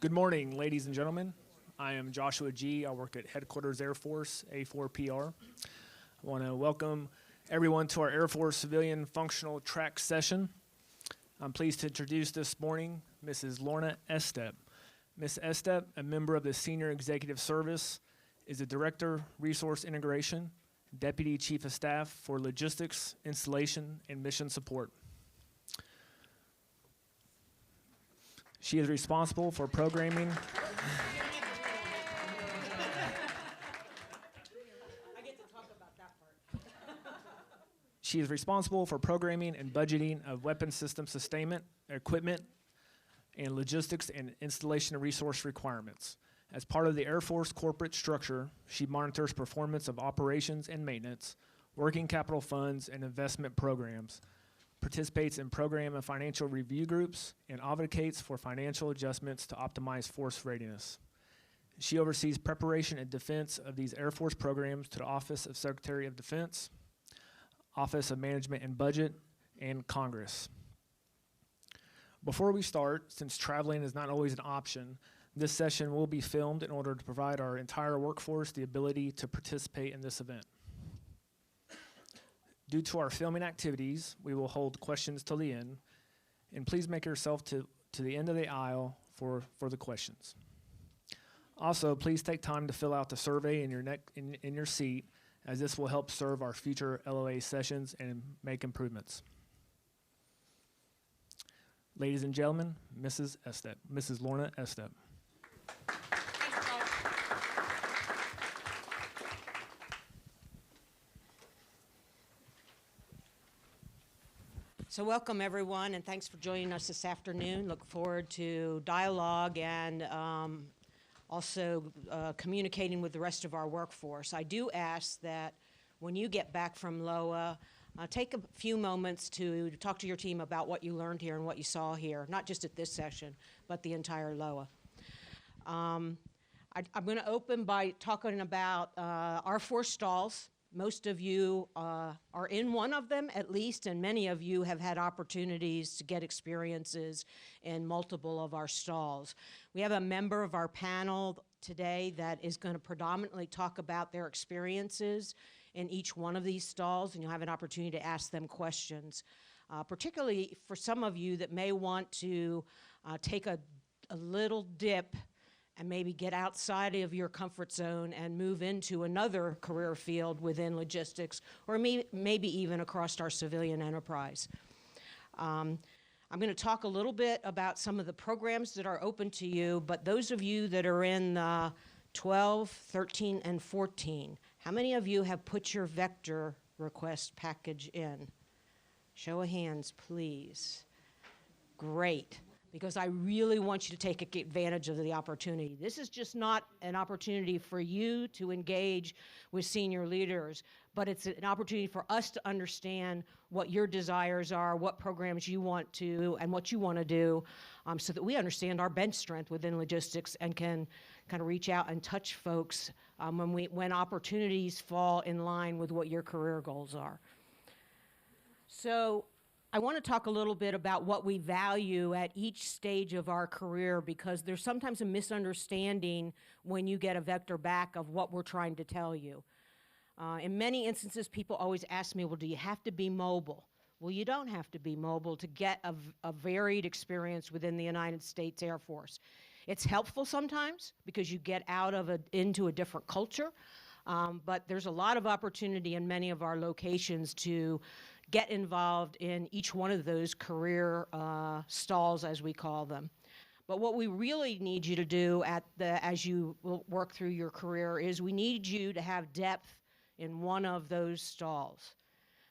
Good morning, ladies and gentlemen. I am Joshua G. I work at Headquarters Air Force, A4PR. I want to welcome everyone to our Air Force Civilian Functional Track session. I'm pleased to introduce this morning Mrs. Lorna Estep. Ms. Estep, a member of the Senior Executive Service, is the Director, Resource Integration, Deputy Chief of Staff for Logistics, Installation, and Mission Support. She is responsible for programming. I get to talk about that part. She is responsible for programming and budgeting of weapon system sustainment, equipment, and logistics and installation resource requirements. As part of the Air Force corporate structure, she monitors performance of operations and maintenance, working capital funds, and investment programs, participates in program and financial review groups, and advocates for financial adjustments to optimize force readiness. She oversees preparation and defense of these Air Force programs to the Office of Secretary of Defense, Office of Management and Budget, and Congress. Before we start, since traveling is not always an option, this session will be filmed in order to provide our entire workforce the ability to participate in this event. Due to our filming activities, we will hold questions till the end, and please make yourself to the end of the aisle for the questions. Also, please take time to fill out the survey in your seat, as this will help serve our future LOA sessions and make improvements. Ladies and gentlemen, Mrs. Estep, Mrs. Lorna Estep. So welcome, everyone, and thanks for joining us this afternoon. Look forward to dialogue and also communicating with the rest of our workforce. I do ask that when you get back from LOA, take a few moments to talk to your team about what you learned here and what you saw here, not just at this session, but the entire LOA. I'm going to open by talking about our 4 stalls. Most of you are in one of them at least, and many of you have had opportunities to get experiences in multiple of our stalls. We have a member of our panel today that is going to predominantly talk about their experiences in each one of these stalls, and you'll have an opportunity to ask them questions. Particularly for some of you that may want to take a little dip and maybe get outside of your comfort zone and move into another career field within logistics, or maybe even across our civilian enterprise. I'm going to talk a little bit about some of the programs that are open to you, but those of you that are in 12, 13, and 14, how many of you have put your vector request package in? Show of hands, please. Great. Because I really want you to take advantage of the opportunity. This is just not an opportunity for you to engage with senior leaders, but it's an opportunity for us to understand what your desires are, what programs you want to, and what you want to do, so that we understand our bench strength within logistics and can kind of reach out and touch folks when opportunities fall in line with what your career goals are. So I want to talk a little bit about what we value at each stage of our career, because there's sometimes a misunderstanding when you get a vector back of what we're trying to tell you. In many instances, people always ask me, well, do you have to be mobile? Well, you don't have to be mobile to get a varied experience within the United States Air Force. It's helpful sometimes because you get into a different culture, but there's a lot of opportunity in many of our locations to get involved in each one of those career stalls, as we call them. But what we really need you to do as you work through your career is we need you to have depth in one of those stalls.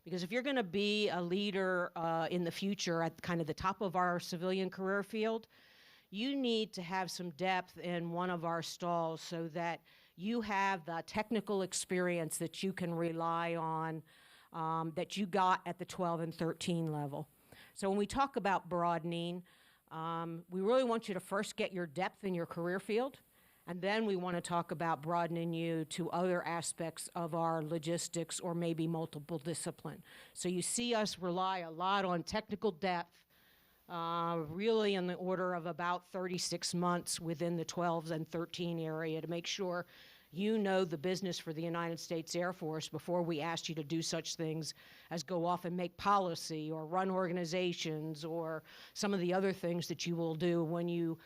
Because if you're going to be a leader in the future at kind of the top of our civilian career field, you need to have some depth in one of our stalls so that you have the technical experience that you can rely on that you got at the 12 and 13 level. So when we talk about broadening, we really want you to first get your depth in your career field, and then we want to talk about broadening you to other aspects of our logistics or maybe multiple discipline. So you see us rely a lot on technical depth really in the order of about 36 months within the 12 and 13 area to make sure you know the business for the United States Air Force before we asked you to do such things as go off and make policy or run organizations or some of the other things that you will do when you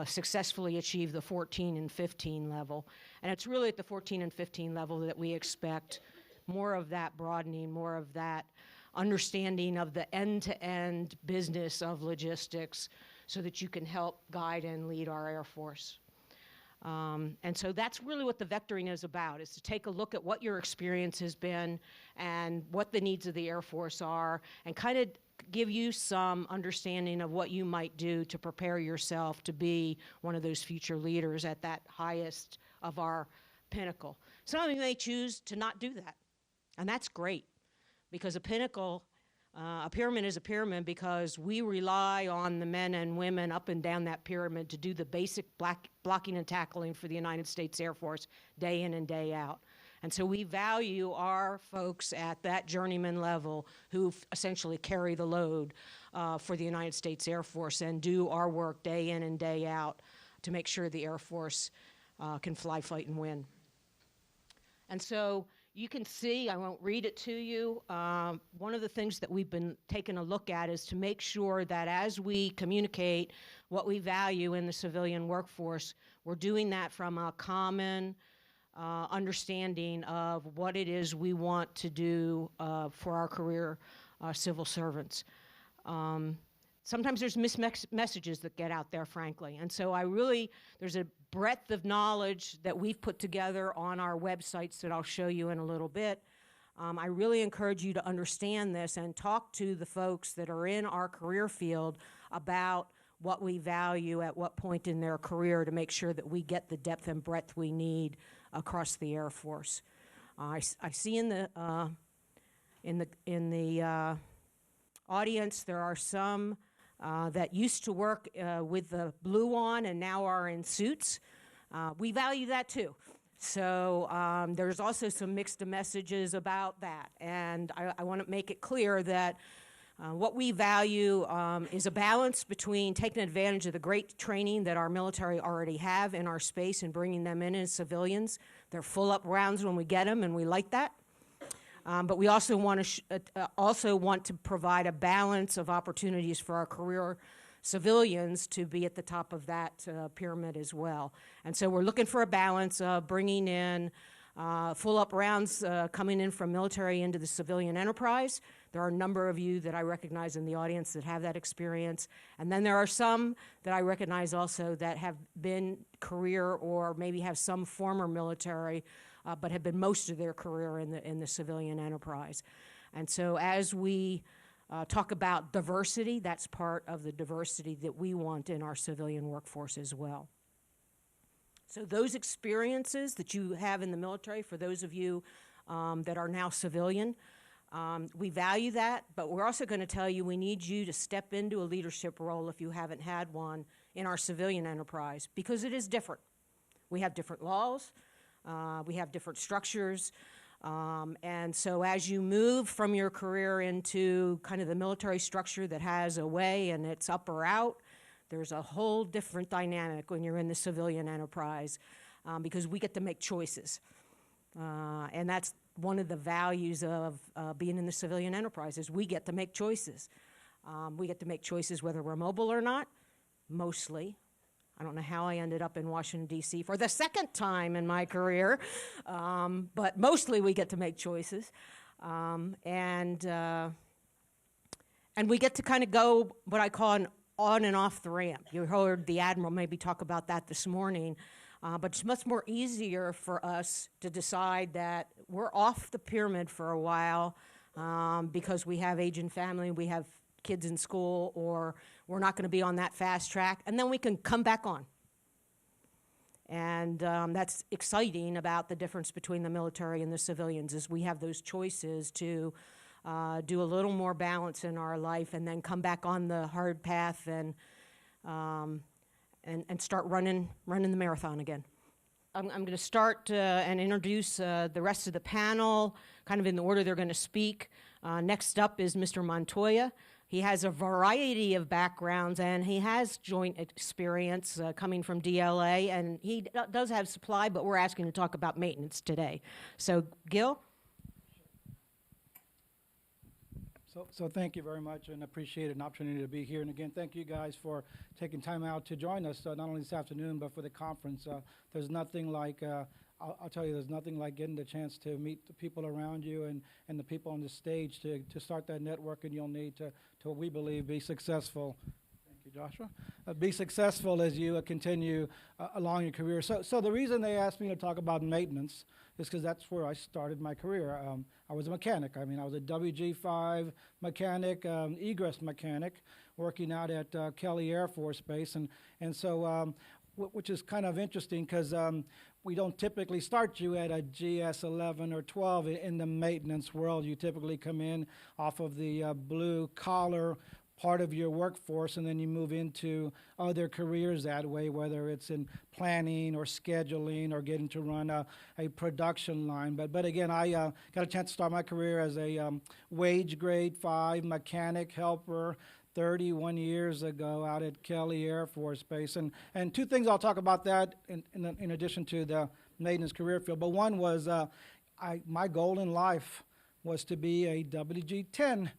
successfully achieve the 14 and 15 level. And it's really at the 14 and 15 level that we expect more of that broadening, more of that understanding of the end-to-end business of logistics so that you can help guide and lead our Air Force. And so that's really what the vectoring is about, is to take a look at what your experience has been and what the needs of the Air Force are and kind of give you some understanding of what you might do to prepare yourself to be one of those future leaders at that highest of our pinnacle. Some of you may choose to not do that, and that's great, because a pinnacle, a pyramid is a pyramid because we rely on the men and women up and down that pyramid to do the basic blocking and tackling for the United States Air Force day in and day out. And so we value our folks at that journeyman level who essentially carry the load for the United States Air Force and do our work day in and day out to make sure the Air Force can fly, fight, and win. And so you can see, I won't read it to you, one of the things that we've been taking a look at is to make sure that as we communicate what we value in the civilian workforce, we're doing that from a common understanding of what it is we want to do for our career civil servants. Sometimes there's messages that get out there, frankly. And so there's a breadth of knowledge that we've put together on our websites that I'll show you in a little bit. I really encourage you to understand this and talk to the folks that are in our career field about what we value at what point in their career to make sure that we get the depth and breadth we need across the Air Force. I see in the audience there are some that used to work with the blue on and now are in suits. We value that too. So there's also some mixed messages about that. And I want to make it clear that what we value is a balance between taking advantage of the great training that our military already have in our space and bringing them in as civilians. They're full up rounds when we get them, and we like that. But we also want to provide a balance of opportunities for our career civilians to be at the top of that pyramid as well. And so we're looking for a balance of bringing in full up rounds coming in from military into the civilian enterprise. There are a number of you that I recognize in the audience that have that experience. And then there are some that I recognize also that have been career or maybe have some former military but have been most of their career in the civilian enterprise. And so as we talk about diversity, that's part of the diversity that we want in our civilian workforce as well. So those experiences that you have in the military, for those of you that are now civilian, we value that, but we're also going to tell you we need you to step into a leadership role if you haven't had one in our civilian enterprise, because it is different. We have different laws. We have different structures. And so as you move from your career into kind of the military structure that has a way and it's up or out, there's a whole different dynamic when you're in the civilian enterprise because we get to make choices. And that's one of the values of being in the civilian enterprise is we get to make choices. We get to make choices whether we're mobile or not, mostly. I don't know how I ended up in Washington, D.C. for the second time in my career, but mostly we get to make choices. And we get to kind of go what I call an on and off the ramp. You heard the Admiral maybe talk about that this morning, but it's much more easier for us to decide that we're off the pyramid for a while because we have aging family, we have kids in school, or we're not going to be on that fast track, and then we can come back on. And that's exciting about the difference between the military and the civilians is we have those choices to do a little more balance in our life and then come back on the hard path and start running the marathon again. I'm going to start and introduce the rest of the panel kind of in the order they're going to speak. Next up is Mr. Montoya. He has a variety of backgrounds, and he has joint experience coming from DLA, and he does have supply, but we're asking to talk about maintenance today. So, Gil? So thank you very much, and appreciate an opportunity to be here. And again, thank you guys for taking time out to join us, not only this afternoon, but for the conference. There's nothing like, I'll tell you, there's nothing like getting the chance to meet the people around you and the people on the stage to start that networking you'll need to we believe, be successful. Thank you, Joshua. Be successful as you continue along your career. So the reason they asked me to talk about maintenance is because that's where I started my career. I was a mechanic. I mean, I was a WG5 mechanic, egress mechanic, working out at Kelly Air Force Base. And so, which is kind of interesting because we don't typically start you at a GS 11 or 12 in the maintenance world. You typically come in off of the blue collar part of your workforce, and then you move into other careers that way, whether it's in planning or scheduling or getting to run a production line. But again, I got a chance to start my career as a wage grade 5 mechanic helper 31 years ago out at Kelly Air Force Base. And two things I'll talk about that in addition to the maintenance career field. But one was my goal in life was to be a WG-10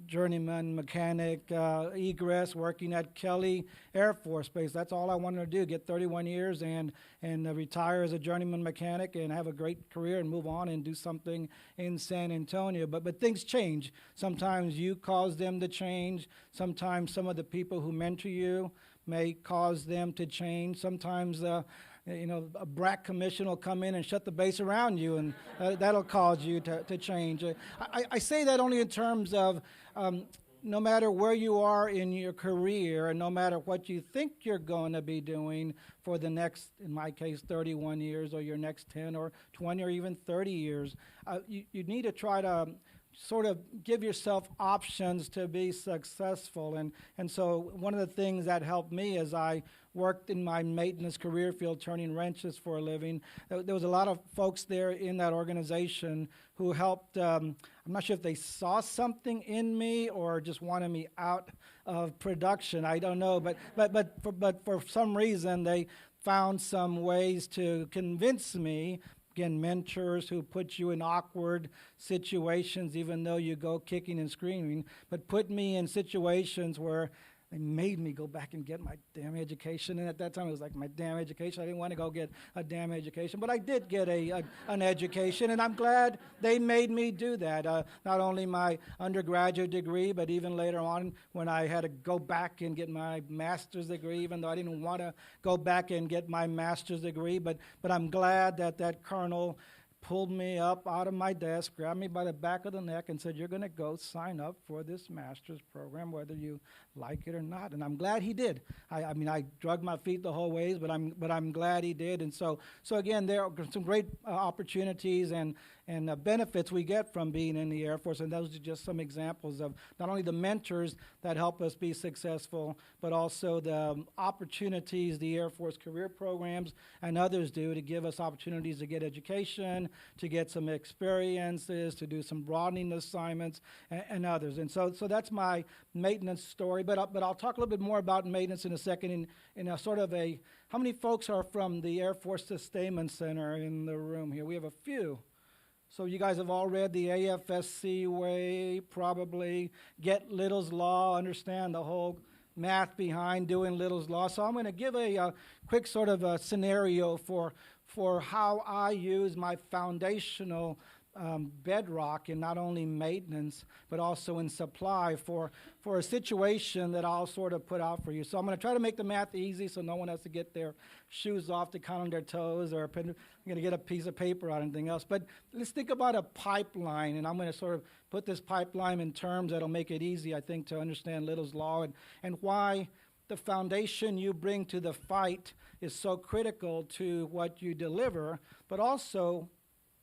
journeyman mechanic, egress, working at Kelly Air Force Base. That's all I wanted to do, get 31 years and retire as a journeyman mechanic and have a great career and move on and do something in San Antonio. But things change. Sometimes you cause them to change. Sometimes some of the people who mentor you may cause them to change. Sometimes a BRAC commission will come in and shut the base around you, and that'll cause you to change. I say that only in terms of no matter where you are in your career, and no matter what you think you're going to be doing for the next, in my case, 31 years, or your next 10 or 20 or even 30 years, you need to try to sort of give yourself options to be successful. And so one of the things that helped me as I worked in my maintenance career field turning wrenches for a living, there was a lot of folks there in that organization who helped. I'm not sure if they saw something in me or just wanted me out of production. I don't know, but for some reason they found some ways to convince me. Again, mentors who put you in awkward situations, even though you go kicking and screaming, but put me in situations where they made me go back and get my damn education. And at that time, it was like, my damn education. I didn't want to go get a damn education, but I did get an education, and I'm glad they made me do that. Not only my undergraduate degree, but even later on when I had to go back and get my master's degree, even though I didn't want to go back and get my master's degree. But I'm glad that colonel pulled me up out of my desk, grabbed me by the back of the neck, and said, "You're going to go sign up for this master's program, whether you like it or not." And I'm glad he did. I mean, I dragged my feet the whole ways, but I'm glad he did. And so again, there are some great opportunities and benefits we get from being in the Air Force, and those are just some examples of not only the mentors that help us be successful, but also the opportunities the Air Force career programs and others do to give us opportunities to get education, to get some experiences, to do some broadening assignments, and others. And so that's my maintenance story. But I'll talk a little bit more about maintenance in a second. In a sort of a, how many folks are from the Air Force Sustainment Center in the room here? We have a few. So you guys have all read the AFSC way, probably get Little's Law, understand the whole math behind doing Little's Law. So I'm going to give a quick sort of a scenario for how I use my foundational bedrock in not only maintenance, but also in supply for a situation that I'll sort of put out for you. So I'm going to try to make the math easy so no one has to get their shoes off to count on their toes, or I'm going to get a piece of paper or anything else. But let's think about a pipeline, and I'm going to sort of put this pipeline in terms that'll make it easy, I think, to understand Little's Law and why the foundation you bring to the fight is so critical to what you deliver, but also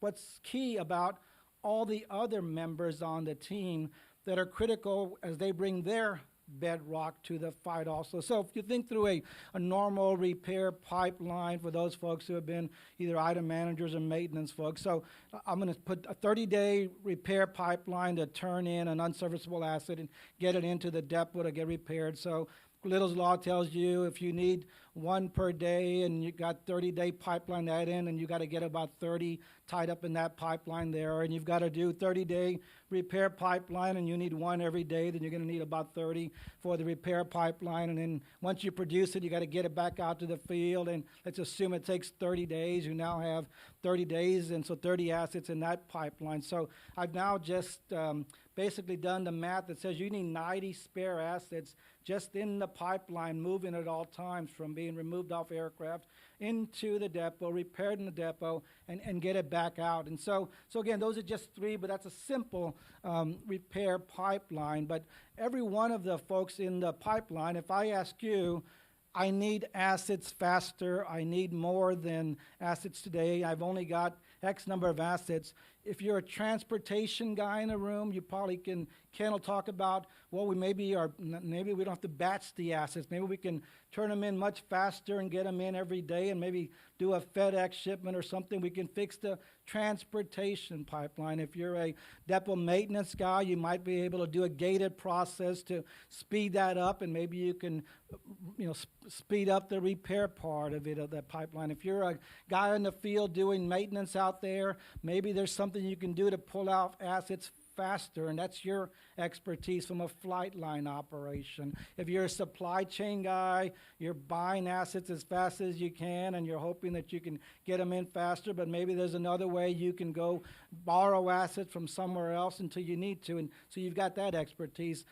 what's key about all the other members on the team that are critical as they bring their bedrock to the fight also. So if you think through a normal repair pipeline for those folks who have been either item managers or maintenance folks. So I'm going to put a 30-day repair pipeline to turn in an unserviceable asset and get it into the depot to get repaired. So Little's Law tells you if you need one per day and you got 30-day pipeline that in, and you got to get about 30 tied up in that pipeline there, and you've got to do 30-day repair pipeline and you need one every day, then you're going to need about 30 for the repair pipeline. And then once you produce it, you got to get it back out to the field, and let's assume it takes 30 days. You now have 30 days, and so 30 assets in that pipeline. So I've now just basically done the math that says you need 90 spare assets just in the pipeline, moving at all times from being removed off aircraft into the depot, repaired in the depot, and get it back out. And so again, those are just three, but that's a simple repair pipeline. But every one of the folks in the pipeline, if I ask you, I need assets faster, I need more than assets today, I've only got X number of assets. If you're a transportation guy in the room, you probably Ken will talk about, well, maybe we don't have to batch the assets. Maybe we can turn them in much faster and get them in every day, and maybe do a FedEx shipment or something. We can fix the transportation pipeline. If you're a depot maintenance guy, you might be able to do a gated process to speed that up, and maybe you can speed up the repair part of it, of that pipeline. If you're a guy in the field doing maintenance out there, maybe there's something you can do to pull out assets faster, and that's your expertise from a flight line operation. If you're a supply chain guy, you're buying assets as fast as you can, and you're hoping that you can get them in faster, but maybe there's another way you can go borrow assets from somewhere else until you need to, and so you've got that expertise.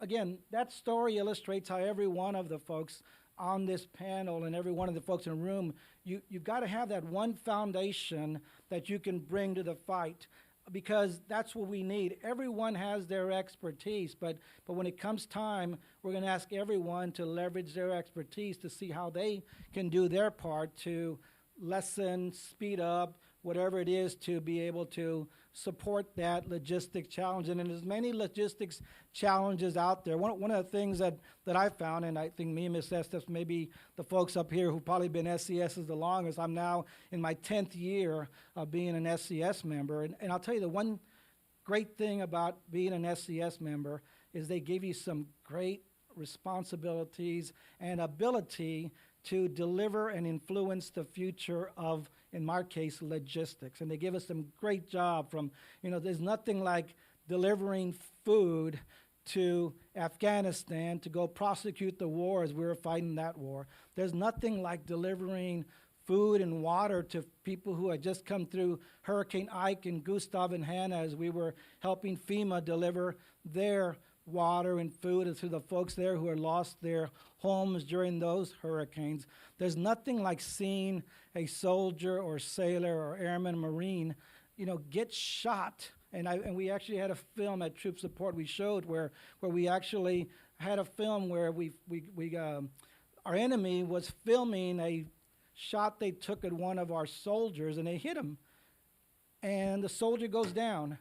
Again, that story illustrates how every one of the folks on this panel and every one of the folks in the room, you've got to have that one foundation that you can bring to the fight, because that's what we need. Everyone has their expertise, but when it comes time, we're going to ask everyone to leverage their expertise to see how they can do their part to lessen, speed up, whatever it is, to be able to support that logistic challenge. And there's many logistics challenges out there. One of the things that I found, and I think me and Ms. Estes, maybe the folks up here who've probably been SCSs the longest, I'm now in my 10th year of being an SCS member. And I'll tell you, the one great thing about being an SCS member is they give you some great responsibilities and ability to deliver and influence the future of, in my case, logistics. And they give us some great job from, there's nothing like delivering food to Afghanistan to go prosecute the war as we were fighting that war. There's nothing like delivering food and water to people who had just come through Hurricane Ike and Gustav and Hannah as we were helping FEMA deliver their water and food to the folks there who had lost their homes during those hurricanes. There's nothing like seeing a soldier or sailor or airman, Marine, get shot. And we actually had a film at Troop Support we showed where we actually had a film where our enemy was filming a shot they took at one of our soldiers, and they hit him. And the soldier goes down.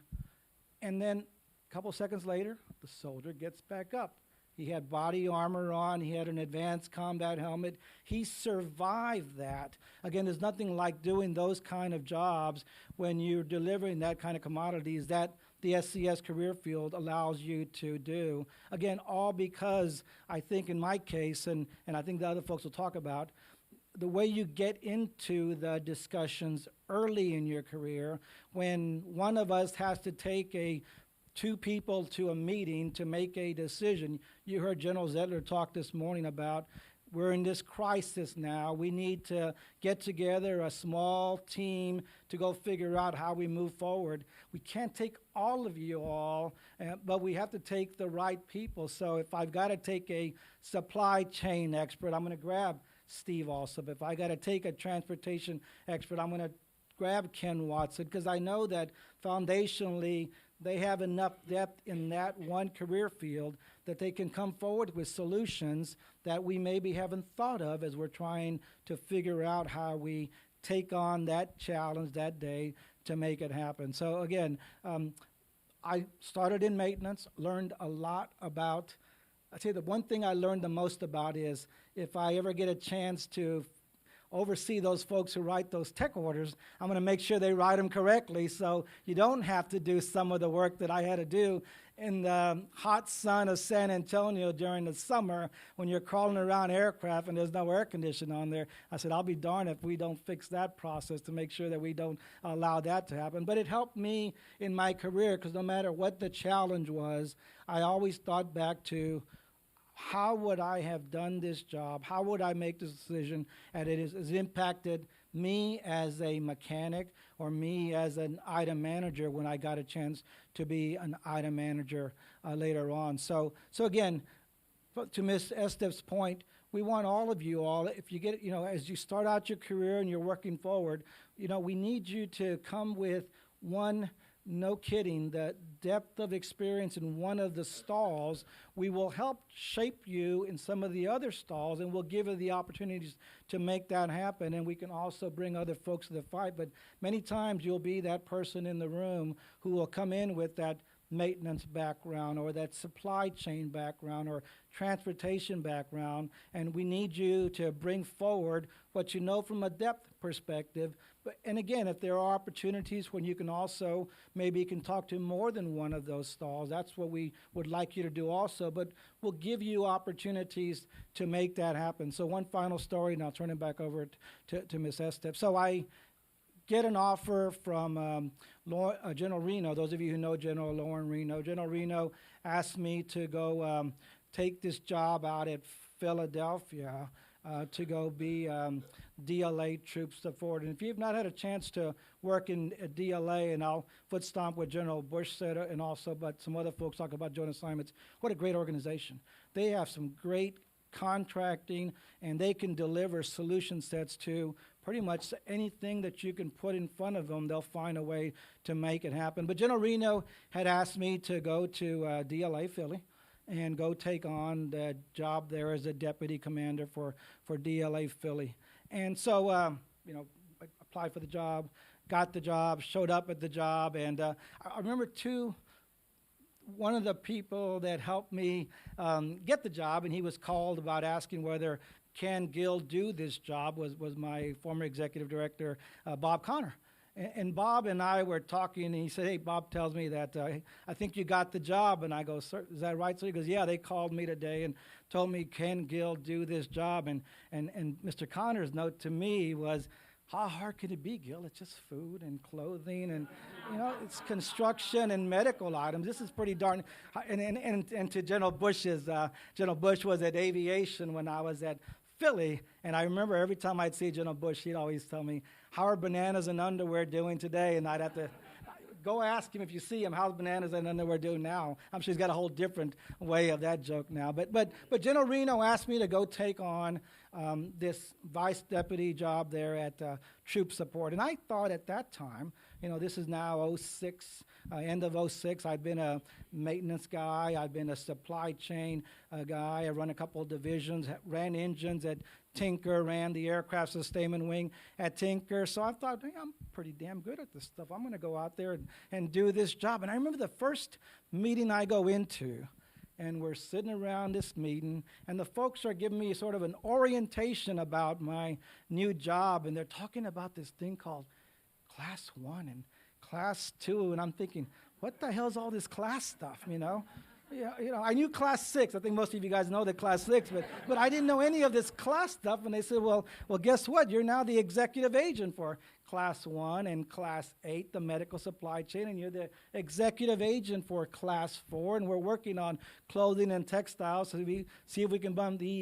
And then a couple seconds later, the soldier gets back up. He had body armor on. He had an advanced combat helmet. He survived that. Again, there's nothing like doing those kind of jobs when you're delivering that kind of commodities that the SCS career field allows you to do. Again, all because I think in my case, and I think the other folks will talk about, the way you get into the discussions early in your career, when one of us has to take two people to a meeting to make a decision. You heard General Zettler talk this morning about we're in this crisis now. We need to get together a small team to go figure out how we move forward. We can't take all of you all, but we have to take the right people. So if I've got to take a supply chain expert, I'm going to grab Steve Alsop. If I got to take a transportation expert, I'm going to grab Ken Watson, because I know that foundationally they have enough depth in that one career field that they can come forward with solutions that we maybe haven't thought of as we're trying to figure out how we take on that challenge that day to make it happen. So again, I started in maintenance, learned a lot about I tell you, the one thing I learned the most about is if I ever get a chance to oversee those folks who write those tech orders, I'm going to make sure they write them correctly so you don't have to do some of the work that I had to do in the hot sun of San Antonio during the summer when you're crawling around aircraft and there's no air conditioning on there. I said, I'll be darned if we don't fix that process to make sure that we don't allow that to happen. But it helped me in my career because no matter what the challenge was, I always thought back to how would I have done this job? How would I make this decision? And it has impacted me as a mechanic or me as an item manager when I got a chance to be an item manager later on. So again, to Ms. Estef's point, we want all of you all, if you get, as you start out your career and you're working forward, we need you to come with one, no kidding, the depth of experience in one of the stalls. We will help shape you in some of the other stalls, and we'll give you the opportunities to make that happen. And we can also bring other folks to the fight. But many times you'll be that person in the room who will come in with that maintenance background or that supply chain background or transportation background, and we need you to bring forward what you know from a depth perspective. And again, if there are opportunities when you can also, maybe you can talk to more than one of those stalls, that's what we would like you to do also, but we'll give you opportunities to make that happen. So one final story, and I'll turn it back over to Ms. Estef. So I get an offer from General Reno. Those of you who know General Lauren Reno, General Reno asked me to go take this job out at Philadelphia to go be DLA troop support. And if you've not had a chance to work in a DLA, and I'll foot stomp what General Bush said, and also but some other folks talk about joint assignments, what a great organization. They have some great contracting, and they can deliver solution sets to pretty much anything that you can put in front of them. They'll find a way to make it happen. But General Reno had asked me to go to DLA Philly and go take on the job there as a deputy commander for DLA Philly. And so, I applied for the job, got the job, showed up at the job, and I remember one of the people that helped me get the job, and he was called about asking whether can Gil do this job, was my former executive director, Bob Connor. And Bob and I were talking, and he said, hey, Bob tells me that I think you got the job. And I go, sir, is that right? So he goes, yeah, they called me today and told me, can Gil do this job? And Mr. Connor's note to me was, how hard could it be, Gil? It's just food and clothing and, it's construction and medical items. This is pretty darn, and to General Bush's, General Bush was at aviation when I was at Philly, and I remember every time I'd see General Bush, he'd always tell me, how are bananas and underwear doing today? And I'd have to go ask him, if you see him, how's bananas and underwear doing now? I'm sure he's got a whole different way of that joke now. But General Reno asked me to go take on this vice deputy job there at troop support. And I thought at that time, this is now 06, end of 06, I'd been a maintenance guy, I'd been a supply chain guy, I run a couple of divisions, ran engines at Tinker, ran the aircraft sustainment wing at Tinker. So I thought, hey, I'm pretty damn good at this stuff. I'm going to go out there and do this job. And I remember the first meeting I go into, and we're sitting around this meeting, and the folks are giving me sort of an orientation about my new job, and they're talking about this thing called Class 1 and Class 2, and I'm thinking, what the hell's all this class stuff, Yeah, I knew Class 6. I think most of you guys know the Class 6, but I didn't know any of this class stuff. And they said, well, guess what? You're now the executive agent for Class 1 and Class 8, the medical supply chain, and you're the executive agent for Class 4, and we're working on clothing and textiles, so we see if we can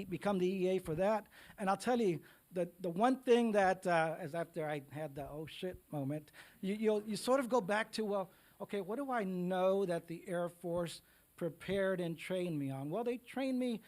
become the EA for that. And I'll tell you, the one thing that, as after I had the oh shit moment, you sort of go back to, well, okay, what do I know that the Air Force prepared and trained me on? Well, they trained me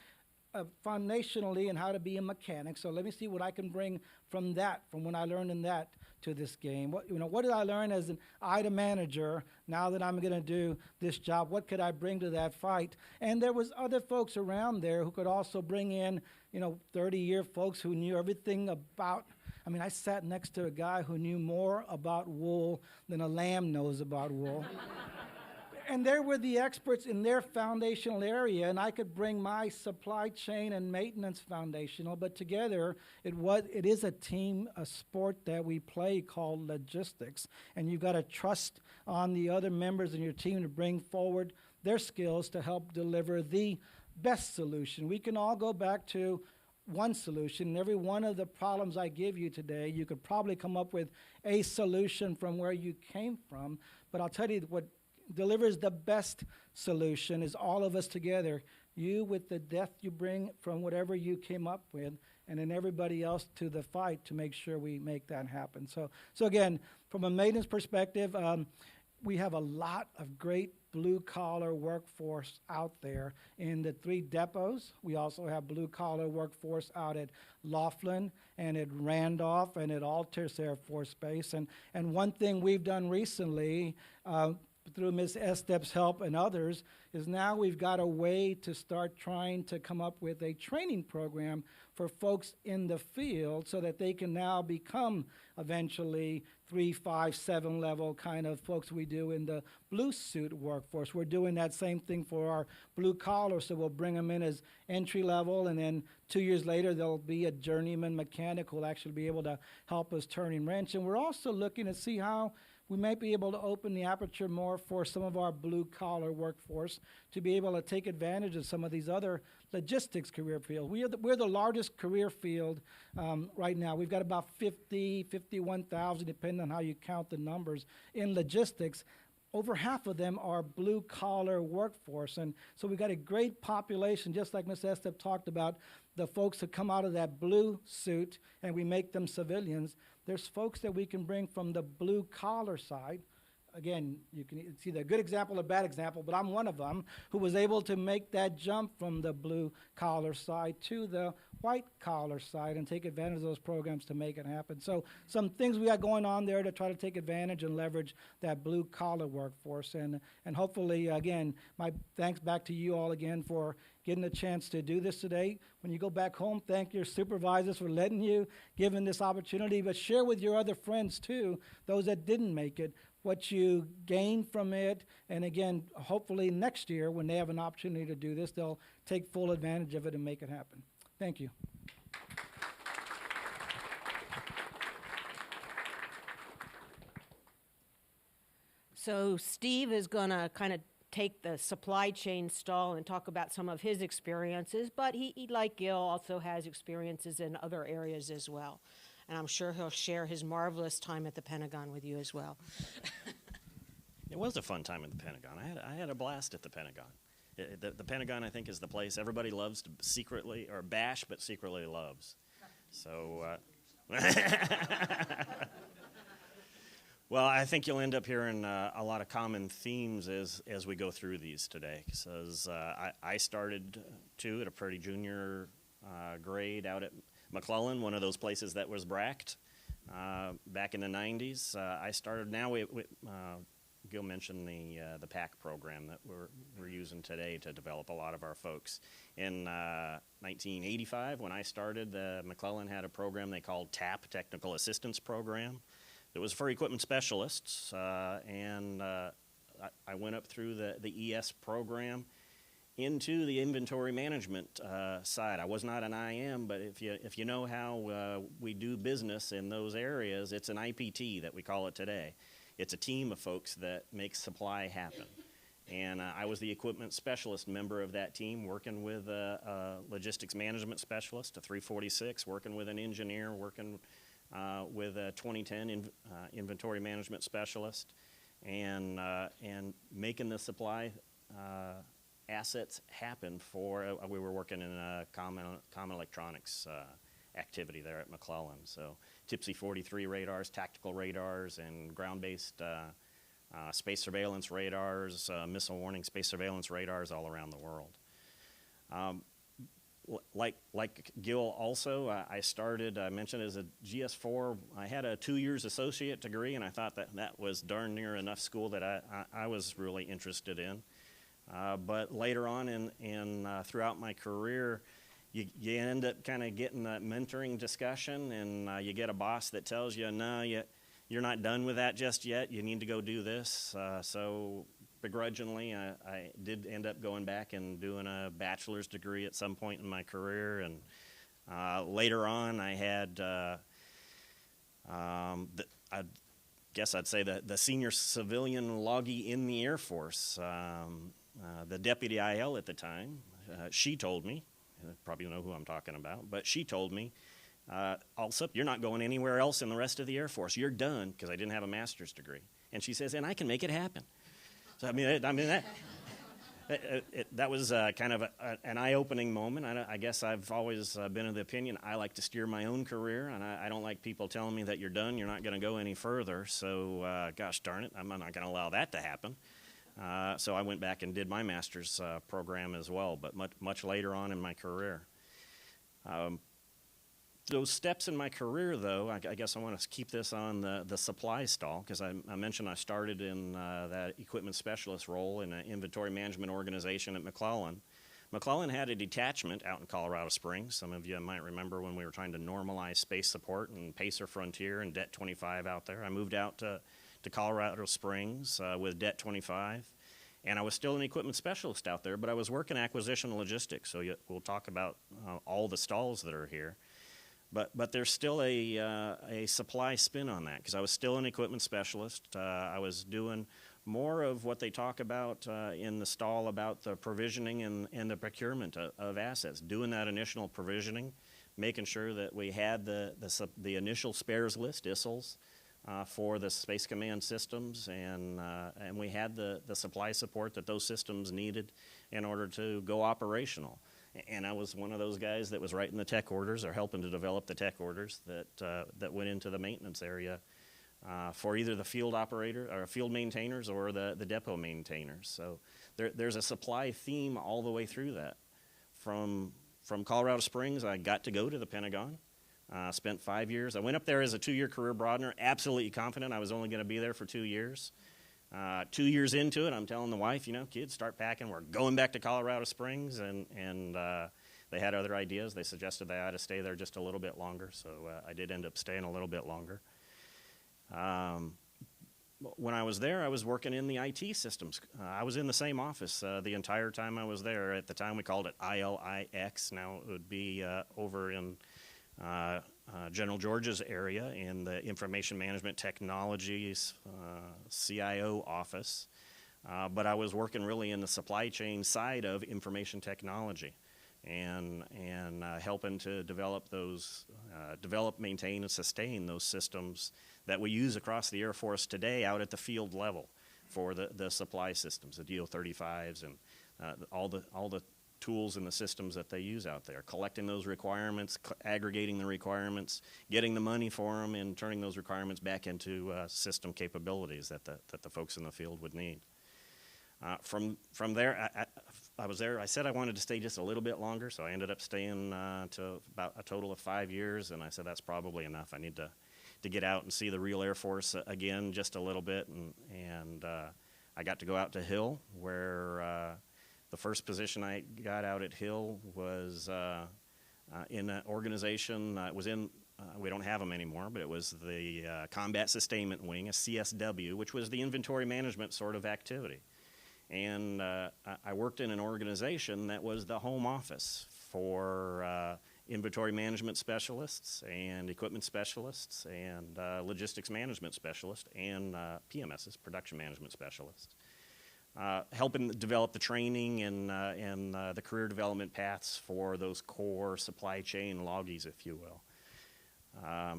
foundationally in how to be a mechanic. So let me see what I can bring from when I learned in that to this game. What did I learn as an item manager? Now that I'm going to do this job, what could I bring to that fight? And there was other folks around there who could also bring in, 30-year folks who knew everything about. I sat next to a guy who knew more about wool than a lamb knows about wool. And they were the experts in their foundational area, and I could bring my supply chain and maintenance foundational, but together it is a team, a sport that we play called logistics, and you've got to trust on the other members in your team to bring forward their skills to help deliver the best solution. We can all go back to one solution, and every one of the problems I give you today, you could probably come up with a solution from where you came from, but I'll tell you what delivers the best solution is all of us together. You with the depth you bring from whatever you came up with, and then everybody else to the fight to make sure we make that happen. So again, from a maintenance perspective, we have a lot of great blue-collar workforce out there in the 3 depots. We also have blue-collar workforce out at Laughlin and at Randolph and at Altus Air Force Base. And one thing we've done recently, through Ms. Estep's help and others, is now we've got a way to start trying to come up with a training program for folks in the field so that they can now become eventually 3, 5, 7 level kind of folks we do in the blue suit workforce. We're doing that same thing for our blue collar, so we'll bring them in as entry level, and then 2 years later there'll be a journeyman mechanic who will actually be able to help us turning wrench. And we're also looking to see how we might be able to open the aperture more for some of our blue-collar workforce to be able to take advantage of some of these other logistics career fields. We're the largest career field right now. We've got about 51,000, depending on how you count the numbers, in logistics. Over half of them are blue-collar workforce. And so we've got a great population, just like Ms. Estep talked about, the folks that come out of that blue suit and we make them civilians. There's folks that we can bring from the blue-collar side. Again, it's either a good example or a bad example, but I'm one of them who was able to make that jump from the blue-collar side to the white-collar side and take advantage of those programs to make it happen. So some things we got going on there to try to take advantage and leverage that blue-collar workforce. And hopefully, again, my thanks back to you all again for getting a chance to do this today. When you go back home, thank your supervisors for letting you, giving this opportunity, but share with your other friends too, those that didn't make it, what you gained from it. And again, hopefully next year when they have an opportunity to do this, they'll take full advantage of it and make it happen. Thank you. So Steve is going to kind of take the supply chain stall and talk about some of his experiences, but he, like Gil, also has experiences in other areas as well. And I'm sure he'll share his marvelous time at the Pentagon with you as well. It was a fun time at the Pentagon. I had a blast at the Pentagon. The Pentagon, I think, is the place everybody loves to secretly, or bash, but secretly loves. So, well, I think you'll end up hearing a lot of common themes as we go through these today. Because I started, too, at a pretty junior grade out at McClellan, one of those places that was bracked back in the 90s. I started, now Gil mentioned the PAC program that we're using today to develop a lot of our folks. In 1985, when I started, McClellan had a program they called TAP, Technical Assistance Program. It was for equipment specialists, and I went up through the ES program into the inventory management side. I was not an IM, but if you know how we do business in those areas, it's an IPT that we call it today. It's a team of folks that makes supply happen. And I was the equipment specialist member of that team, working with a logistics management specialist, a 346, working with an engineer, working with a 2010 inventory management specialist, and making the supply assets happen for, we were working in a common electronics activity there at McClellan. So TPSI 43 radars, tactical radars, and ground-based space surveillance radars, missile warning space surveillance radars all around the world. Like Gil also, I mentioned as a GS4, I had a 2 years associate degree, and I thought that was darn near enough school that I was really interested in. But later on throughout my career, you end up kind of getting that mentoring discussion, and you get a boss that tells you, no, you're not done with that just yet. You need to go do this. So begrudgingly. I did end up going back and doing a bachelor's degree at some point in my career, and later on I had, I guess I'd say the senior civilian logie in the Air Force, the deputy IL at the time. She told me, probably know who I'm talking about, but she told me, also, you're not going anywhere else in the rest of the Air Force. You're done, because I didn't have a master's degree. And she says, and I can make it happen. So that was kind of an eye-opening moment. I guess I've always been of the opinion I like to steer my own career, and I don't like people telling me that you're done, you're not going to go any further. So, gosh darn it, I'm not going to allow that to happen. So I went back and did my master's program as well, but much later on in my career. Those steps in my career, though, I guess I want to keep this on the supply stall, because I mentioned I started in that equipment specialist role in an inventory management organization at McClellan. McClellan had a detachment out in Colorado Springs. Some of you might remember when we were trying to normalize space support and Pacer Frontier and Det 25 out there. I moved out to Colorado Springs with Det 25. And I was still an equipment specialist out there, but I was working acquisition logistics. So we'll talk about all the stalls that are here. But there's still a supply spin on that, because I was still an equipment specialist. I was doing more of what they talk about in the stall about the provisioning and the procurement of assets, doing that initial provisioning, making sure that we had the initial spares list, ISLs, for the Space Command systems, and we had the supply support that those systems needed in order to go operational. And I was one of those guys that was writing the tech orders or helping to develop the tech orders that went into the maintenance area for either the field operator or field maintainers or the depot maintainers. So there's a supply theme all the way through that. From Colorado Springs, I got to go to the Pentagon. Spent 5 years. I went up there as a 2-year career broadener, absolutely confident I was only going to be there for 2 years. 2 years into it, I'm telling the wife, kids, start packing. We're going back to Colorado Springs, and they had other ideas. They suggested that I ought to stay there just a little bit longer, so I did end up staying a little bit longer. When I was there, I was working in the IT systems. I was in the same office the entire time I was there. At the time, we called it ILIX. Now it would be over in General George's area in the Information Management Technologies CIO office. But I was working really in the supply chain side of information technology and helping to develop those, maintain, and sustain those systems that we use across the Air Force today out at the field level for the supply systems, the DO-35s and all the tools and the systems that they use out there, collecting those requirements, aggregating the requirements, getting the money for them, and turning those requirements back into system capabilities that the folks in the field would need. From there, I was there. I said I wanted to stay just a little bit longer, so I ended up staying to about a total of 5 years, and I said that's probably enough. I need to get out and see the real Air Force again just a little bit, and I got to go out to Hill, where the first position I got out at Hill was in an organization. It was in, we don't have them anymore, but it was the Combat Sustainment Wing, a CSW, which was the inventory management sort of activity. And I worked in an organization that was the home office for inventory management specialists and equipment specialists and logistics management specialists and PMSs, production management specialists. Helping develop the training and the career development paths for those core supply chain logies, if you will.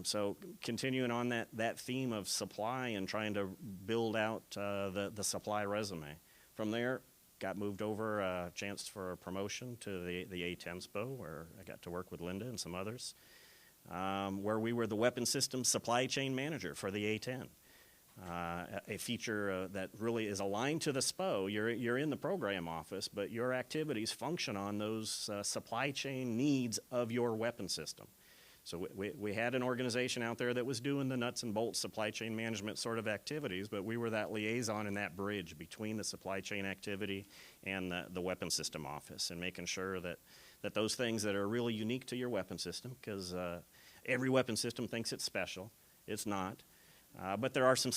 So continuing on that theme of supply and trying to build out the supply resume. From there, got moved over, a chance for a promotion to the A-10 SPO, where I got to work with Linda and some others, where we were the weapon systems supply chain manager for the A-10. A feature that really is aligned to the SPO. You're in the program office, but your activities function on those supply chain needs of your weapon system. So we had an organization out there that was doing the nuts and bolts supply chain management sort of activities, but we were that liaison and that bridge between the supply chain activity and the weapon system office, and making sure that those things that are really unique to your weapon system, because every weapon system thinks it's special. It's not. But there are some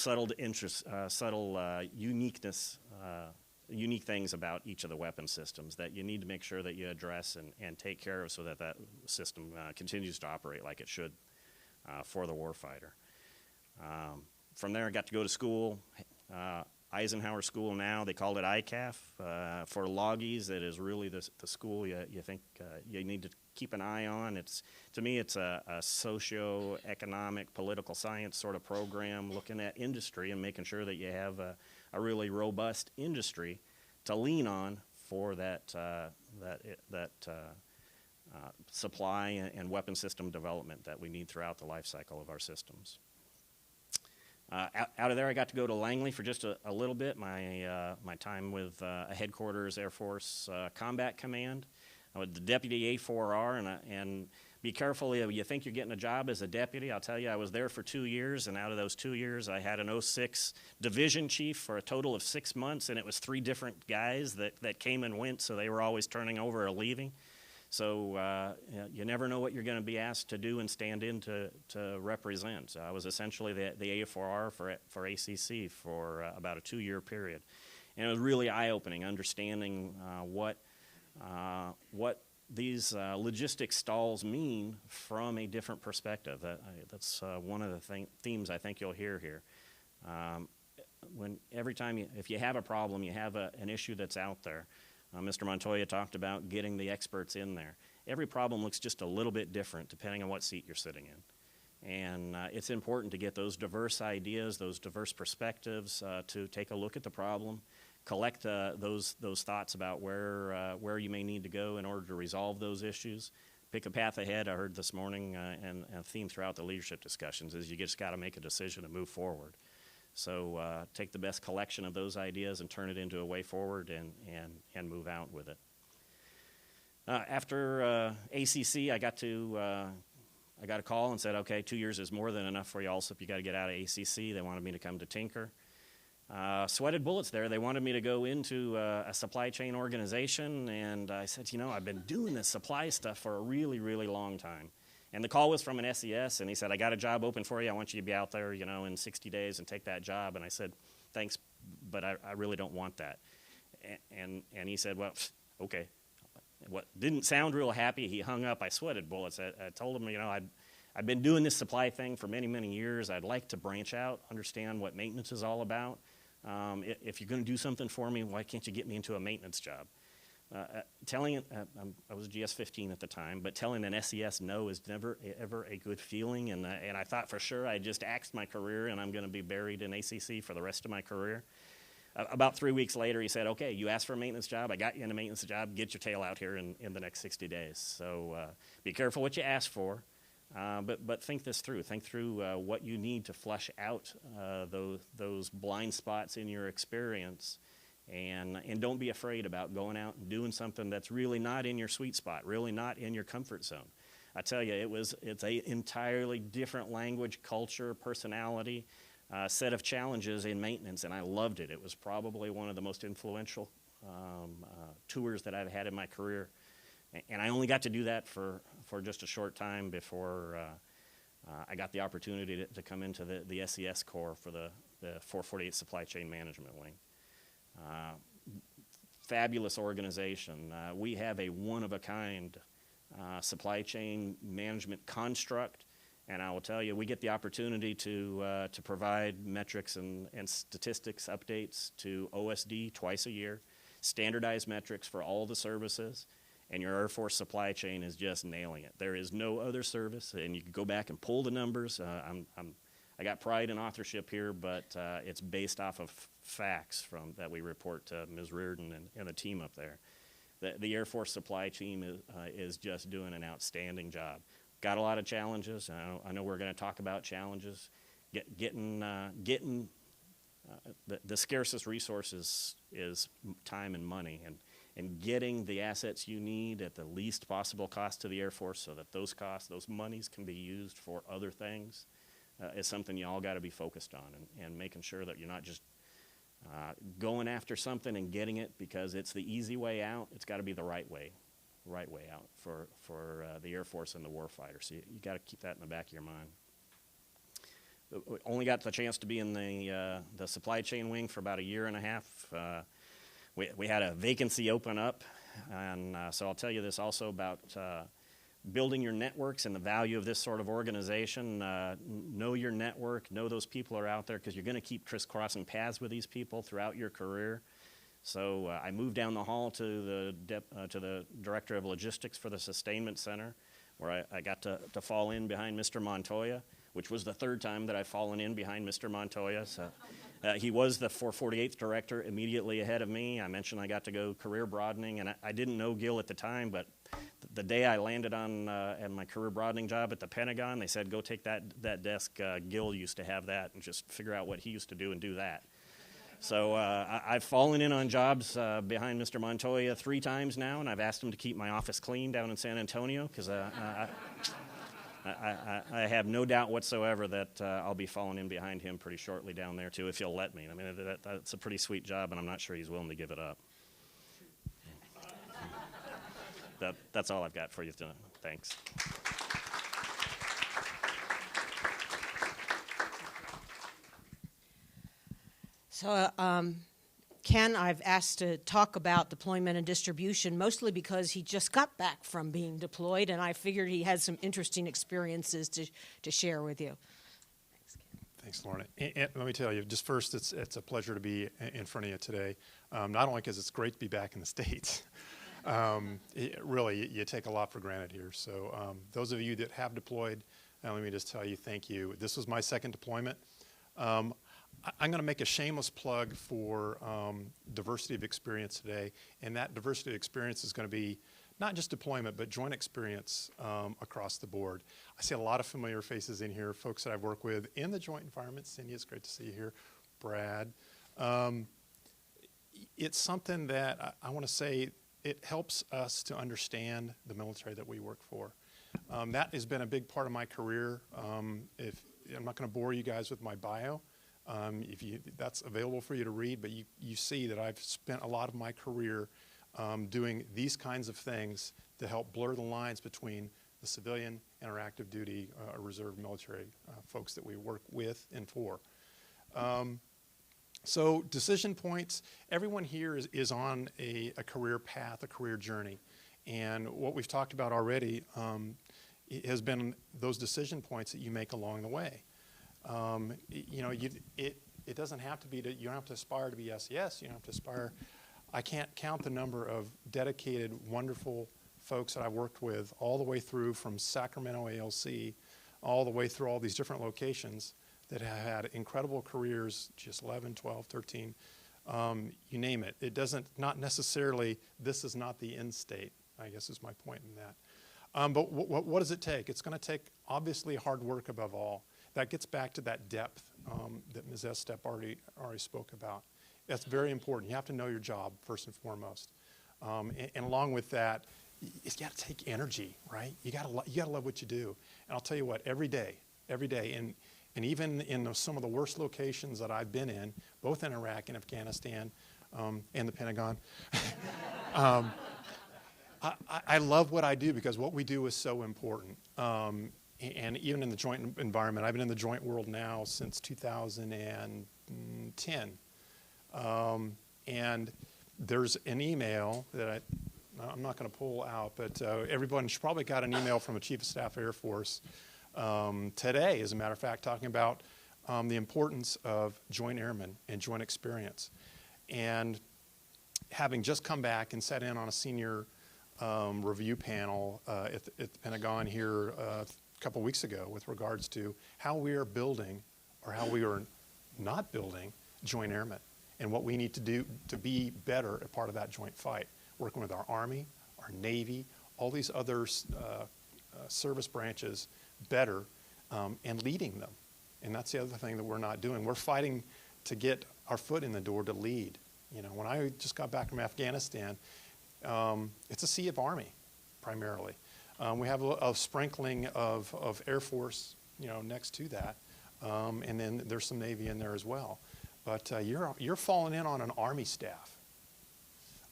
unique things about each of the weapon systems that you need to make sure that you address and take care of so that that system continues to operate like it should for the warfighter. From there, I got to go to school, Eisenhower School now. They called it ICAF. For Loggies, it is really the school you think you need to keep an eye on. To me, it's a socio-economic, political science sort of program looking at industry and making sure that you have a really robust industry to lean on for that supply and weapon system development that we need throughout the life cycle of our systems. Out of there, I got to go to Langley for just a little bit, my time with Headquarters Air Force Combat Command. I was the deputy A4R, and be careful if you think you're getting a job as a deputy. I'll tell you, I was there for 2 years, and out of those 2 years, I had an 06 division chief for a total of 6 months, and it was 3 different guys that came and went, so they were always turning over or leaving. So you never know what you're going to be asked to do and stand in to represent. So I was essentially the A4R for ACC for about a 2-year period. And it was really eye-opening, understanding what these logistic stalls mean from a different perspective. That's one of the themes I think you'll hear here. Every time if you have a problem, you have an issue that's out there. Mr. Montoya talked about getting the experts in there. Every problem looks just a little bit different depending on what seat you're sitting in. And it's important to get those diverse ideas, those diverse perspectives, to take a look at the problem, collect those thoughts about where you may need to go in order to resolve those issues. Pick a path ahead. I heard this morning, and a theme throughout the leadership discussions is you just got to make a decision to move forward. So take the best collection of those ideas and turn it into a way forward and move out with it. After ACC, I got a call and said, okay, 2 years is more than enough for you also if you got to get out of ACC. They wanted me to come to Tinker. Sweated bullets there. They wanted me to go into a supply chain organization, and I said, I've been doing this supply stuff for a really, really long time. And the call was from an SES, and he said, I got a job open for you. I want you to be out there, in 60 days and take that job. And I said, thanks, but I really don't want that. And he said, well, okay. What didn't sound real happy, he hung up. I sweated bullets. I told him, I've been doing this supply thing for many, many years. I'd like to branch out, understand what maintenance is all about. If you're going to do something for me, why can't you get me into a maintenance job? I was GS-15 at the time, but telling an SES no is never, ever a good feeling, and I thought for sure I just axed my career and I'm going to be buried in ACC for the rest of my career. About 3 weeks later, he said, okay, you asked for a maintenance job, I got you in a maintenance job, get your tail out here in the next 60 days. So be careful what you ask for, but think this through. Think through what you need to flush out those blind spots in your experience. And don't be afraid about going out and doing something that's really not in your sweet spot, really not in your comfort zone. I tell you, it's an entirely different language, culture, personality, set of challenges in maintenance, and I loved it. It was probably one of the most influential tours that I've had in my career. And I only got to do that for just a short time before I got the opportunity to come into the SES Corps for the 448 Supply Chain Management Wing. Fabulous organization. We have a one-of-a-kind supply chain management construct, and I will tell you, we get the opportunity to provide metrics and statistics updates to OSD twice a year, standardized metrics for all the services, and your Air Force supply chain is just nailing it. There is no other service, and you can go back and pull the numbers. I got pride in authorship here, but it's based off of facts that we report to Ms. Reardon and the team up there. The Air Force supply team is just doing an outstanding job. Got a lot of challenges. I know we're going to talk about challenges. Getting the scarcest resources is time and money, and getting the assets you need at the least possible cost to the Air Force so that those monies can be used for other things. Is something you all got to be focused on, and making sure that you're not just going after something and getting it because it's the easy way out. It's got to be the right way out for the Air Force and the warfighter. So you got to keep that in the back of your mind. only got the chance to be in the supply chain wing for about a year and a half. We had a vacancy open up, and so I'll tell you this also about building your networks and the value of this sort of organization. Know your network, know those people are out there, because you're going to keep crisscrossing paths with these people throughout your career. So I moved down the hall to the director of logistics for the sustainment center, where I got to fall in behind Mr. Montoya, which was the third time that I've fallen in behind Mr. Montoya. So he was the 448th director immediately ahead of me. I mentioned I got to go career broadening, and I didn't know Gil at the time, but the day I landed on at my career broadening job at the Pentagon, they said, go take that desk. Gil used to have that, and just figure out what he used to do and do that. So I've fallen in on jobs behind Mr. Montoya 3 times now, and I've asked him to keep my office clean down in San Antonio, because I have no doubt whatsoever that I'll be falling in behind him pretty shortly down there, too, if he'll let me. I mean, that's a pretty sweet job, and I'm not sure he's willing to give it up. That's all I've got for you tonight. Thanks. So, Ken, I've asked to talk about deployment and distribution, mostly because he just got back from being deployed, and I figured he had some interesting experiences to share with you. Thanks, Ken. Thanks, Lorna. And let me tell you, just first, it's a pleasure to be in front of you today, not only because it's great to be back in the States. Really, you take a lot for granted here. So those of you that have deployed, let me just tell you, thank you. This was my second deployment. I'm going to make a shameless plug for diversity of experience today, and that diversity of experience is going to be not just deployment, but joint experience across the board. I see a lot of familiar faces in here, folks that I've worked with in the joint environment. Cindy, it's great to see you here. Brad. It's something that I want to say, it helps us to understand the military that we work for. That has been a big part of my career. I'm not going to bore you guys with my bio. That's available for you to read, but you see that I've spent a lot of my career doing these kinds of things to help blur the lines between the civilian and our active duty reserve military folks that we work with and for. So decision points, everyone here is on a career path, a career journey. And what we've talked about already has been those decision points that you make along the way. It doesn't have to be, you don't have to aspire to be SES, you don't have to aspire. I can't count the number of dedicated, wonderful folks that I've worked with all the way through from Sacramento ALC, all the way through all these different locations that have had incredible careers, just 11, 12, 13, you name it. It doesn't, not necessarily, this is not the end state, I guess is my point in that. But what does it take? It's going to take, obviously, hard work above all. That gets back to that depth that Ms. Estep already spoke about. That's very important. You have to know your job, first and foremost. And along with that, it's got to take energy, right? You got to love what you do. And I'll tell you what, every day, and even in some of the worst locations that I've been in, both in Iraq and Afghanistan and the Pentagon, I love what I do because what we do is so important. And even in the joint environment, I've been in the joint world now since 2010. And there's an email that I'm not going to pull out, but everyone probably got an email from the Chief of Staff Air Force today, as a matter of fact, talking about the importance of joint airmen and joint experience. And having just come back and sat in on a senior review panel at the Pentagon here a couple weeks ago with regards to how we are building or how we are not building joint airmen and what we need to do to be better a part of that joint fight, working with our Army, our Navy, all these other service branches better and leading them. And that's the other thing that we're not doing. We're fighting to get our foot in the door to lead. You know, when I just got back from Afghanistan, it's a sea of Army, primarily. We have a sprinkling of Air Force, next to that, and then there's some Navy in there as well. But you're falling in on an Army staff,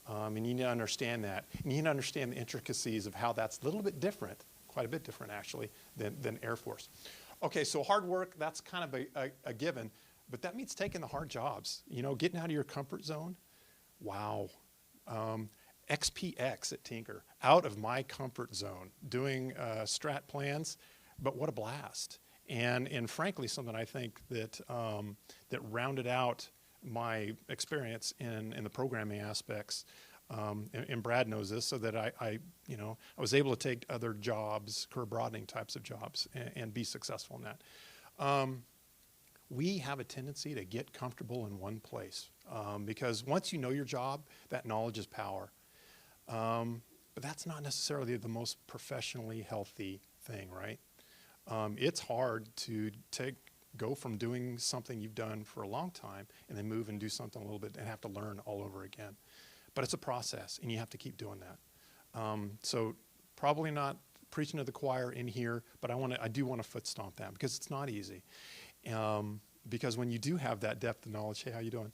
and you need to understand that. You need to understand the intricacies of how that's a little bit different, quite a bit different actually, than Air Force. Okay, so hard work, that's kind of a given, but that means taking the hard jobs, getting out of your comfort zone. Wow. XPX at Tinker, out of my comfort zone, doing strat plans, but what a blast. And frankly, something I think that, that rounded out my experience in the programming aspects, and Brad knows this, so that I was able to take other jobs, career broadening types of jobs, and be successful in that. We have a tendency to get comfortable in one place, because once you know your job, that knowledge is power. But that's not necessarily the most professionally healthy thing, right? It's hard to go from doing something you've done for a long time and then move and do something a little bit and have to learn all over again. But it's a process, and you have to keep doing that. So probably not preaching to the choir in here, but I do want to foot stomp that, because it's not easy. Because when you do have that depth of knowledge, hey, how you doing?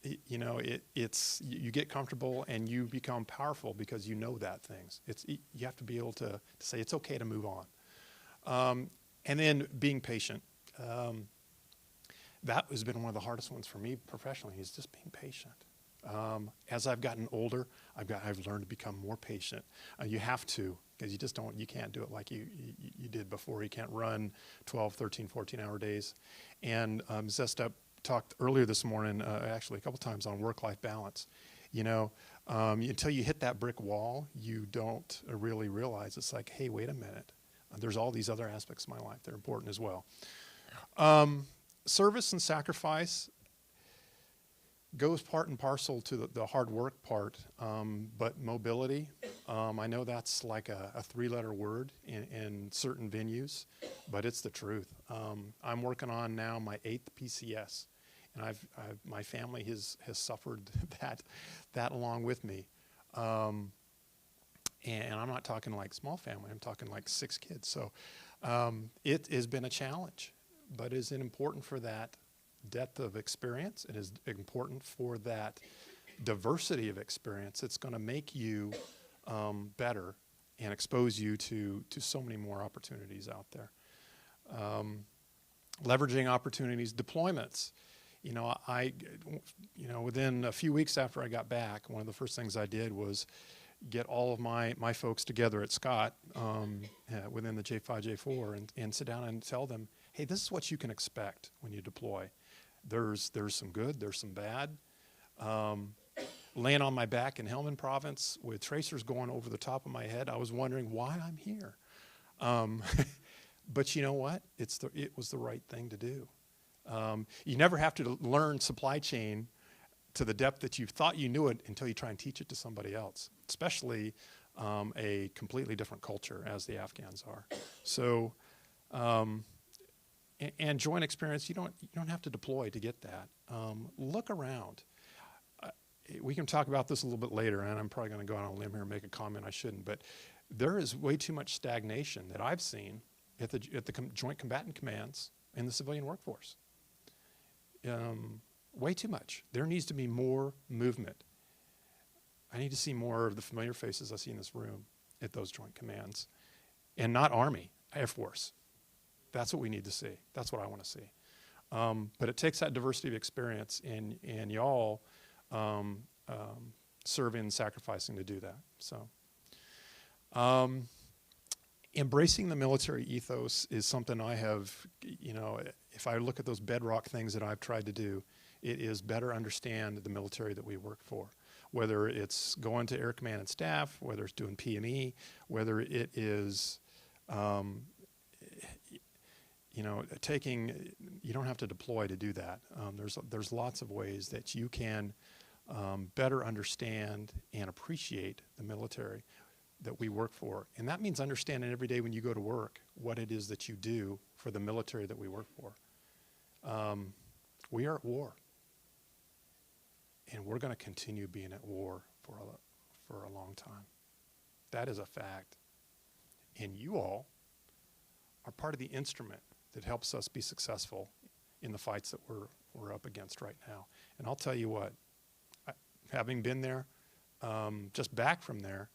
You get comfortable and you become powerful because you know that things. You have to be able to say it's okay to move on. And then being patient. That has been one of the hardest ones for me professionally, is just being patient. As I've gotten older, I've learned to become more patient. You have to, because you can't do it like you did before. You can't run 12, 13, 14-hour days. And Zesta talked earlier this morning, actually a couple times, on work-life balance. Until you hit that brick wall, you don't really realize it's like, hey, wait a minute. There's all these other aspects of my life that are important as well. Service and sacrifice goes part and parcel to the hard work part, but mobility, I know that's like a three-letter word in certain venues, but it's the truth. I'm working on now my 8th PCS, and my family has suffered that along with me. And I'm not talking like small family, I'm talking like 6 kids. So it has been a challenge, but is it important for that depth of experience? It is important for that diversity of experience. It's going to make you better and expose you to so many more opportunities out there. Leveraging opportunities, deployments. Within a few weeks after I got back, one of the first things I did was get all of my folks together at Scott within the J5, J4 and sit down and tell them, hey, this is what you can expect when you deploy. There's some good, there's some bad. Laying on my back in Helmand Province with tracers going over the top of my head, I was wondering why I'm here. But you know what? It was the right thing to do. You never have to learn supply chain to the depth that you thought you knew it until you try and teach it to somebody else, especially a completely different culture as the Afghans are. So, and joint experience, you don't have to deploy to get that. Look around. We can talk about this a little bit later, and I'm probably going to go on a limb here and make a comment I shouldn't, but there is way too much stagnation that I've seen at the Joint Combatant Commands in the civilian workforce. Way too much. There needs to be more movement. I need to see more of the familiar faces I see in this room at those joint commands. And not Army, Air Force. That's what we need to see. That's what I want to see. But it takes that diversity of experience and y'all serving and sacrificing to do that. So embracing the military ethos is something I have, if I look at those bedrock things that I've tried to do, it is better understand the military that we work for. Whether it's going to Air Command and Staff, whether it's doing PME, whether it is, you don't have to deploy to do that. There's lots of ways that you can better understand and appreciate the military that we work for. And that means understanding every day when you go to work what it is that you do for the military that we work for. We are at war. And we're going to continue being at war for a long time. That is a fact. And you all are part of the instrument that helps us be successful in the fights that we're up against right now. And I'll tell you what, having been there, just back from there,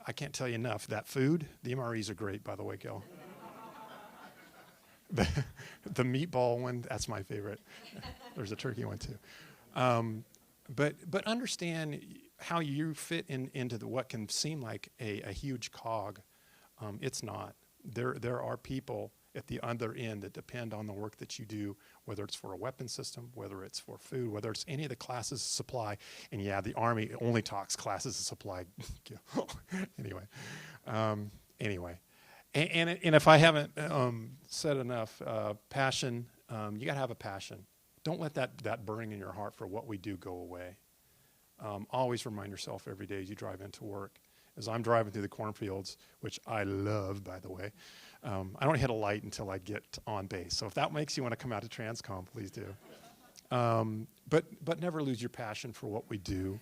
I can't tell you enough. That food, the MREs are great, by the way, Gil. the meatball one, that's my favorite. There's a turkey one too. But understand how you fit into what can seem like a huge cog. It's not. There are people at the other end that depend on the work that you do, whether it's for a weapon system, whether it's for food, whether it's any of the classes of supply. And yeah, the Army only talks classes of supply. Anyway. And if I haven't said enough, passion, you got to have a passion. Don't let that burning in your heart for what we do go away. Always remind yourself every day as you drive into work. As I'm driving through the cornfields, which I love, by the way, I don't hit a light until I get on base. So if that makes you want to come out to Transcom, please do. But never lose your passion for what we do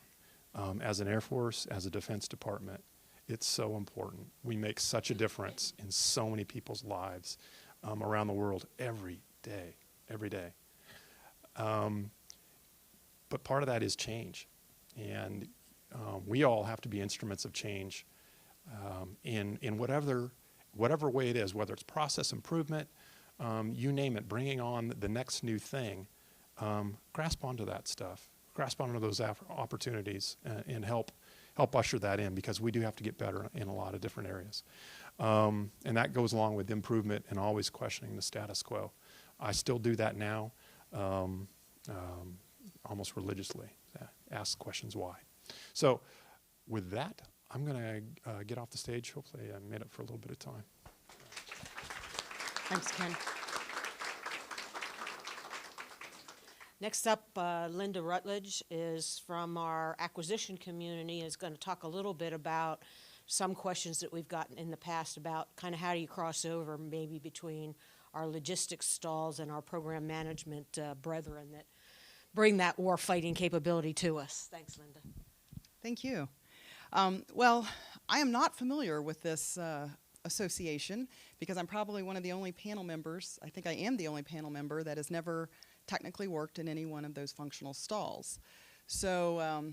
as an Air Force, as a Defense Department. It's so important. We make such a difference in so many people's lives around the world every day. But part of that is change. And we all have to be instruments of change in whatever way it is, whether it's process improvement, you name it, bringing on the next new thing. Grasp onto that stuff. Grasp onto those opportunities and help usher that in, because we do have to get better in a lot of different areas. And that goes along with improvement and always questioning the status quo. I still do that now almost religiously. Ask questions why. So with that, I'm going to get off the stage. Hopefully I made up for a little bit of time. Thanks, Ken. Next up, Linda Rutledge is from our acquisition community, is going to talk a little bit about some questions that we've gotten in the past about kind of how do you cross over maybe between our logistics stalls and our program management brethren that bring that war fighting capability to us. Thanks, Linda. Thank you. Well, I am not familiar with this association because I'm probably one of the only panel members, I think I am the only panel member that has never technically worked in any one of those functional stalls. So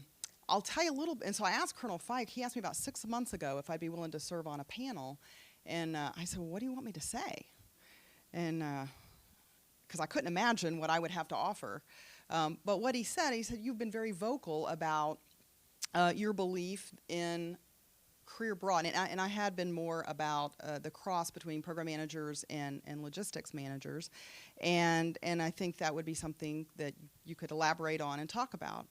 I'll tell you a little bit. And so I asked Colonel Fike, he asked me about 6 months ago if I'd be willing to serve on a panel. And I said, well, what do you want me to say? And because I couldn't imagine what I would have to offer. But what he said, you've been very vocal about your belief in career broad. And I had been more about the cross between program managers and logistics managers. And I think that would be something that you could elaborate on and talk about.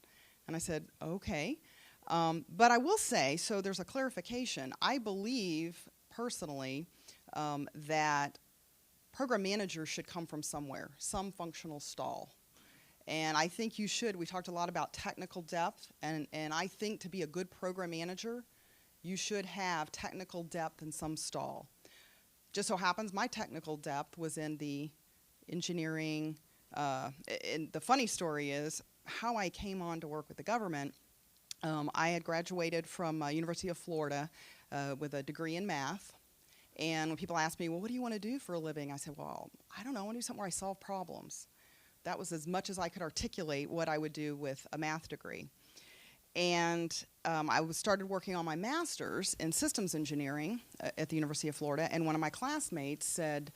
And I said, okay. But I will say, so there's a clarification. I believe personally that program managers should come from somewhere, some functional stall. And I think you should. We talked a lot about technical depth, and I think to be a good program manager, you should have technical depth in some stall. Just so happens my technical depth was in the engineering. And the funny story is how I came on to work with the government. I had graduated from University of Florida with a degree in math. And when people ask me, well, what do you want to do for a living? I said, well, I don't know. I want to do something where I solve problems. That was as much as I could articulate what I would do with a math degree. And I started working on my master's in systems engineering at the University of Florida, and one of my classmates said,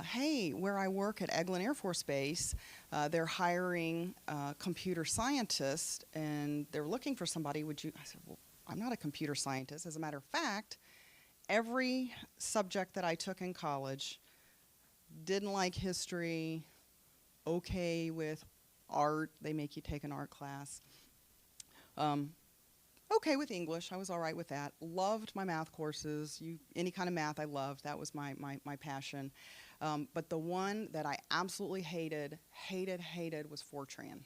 hey, where I work at Eglin Air Force Base, they're hiring computer scientists, and they're looking for somebody. I said, well, I'm not a computer scientist. As a matter of fact, every subject that I took in college, didn't like history, okay with art, they make you take an art class. Okay with English, I was all right with that. Loved my math courses. Any kind of math I loved, that was my passion. But the one that I absolutely hated was Fortran.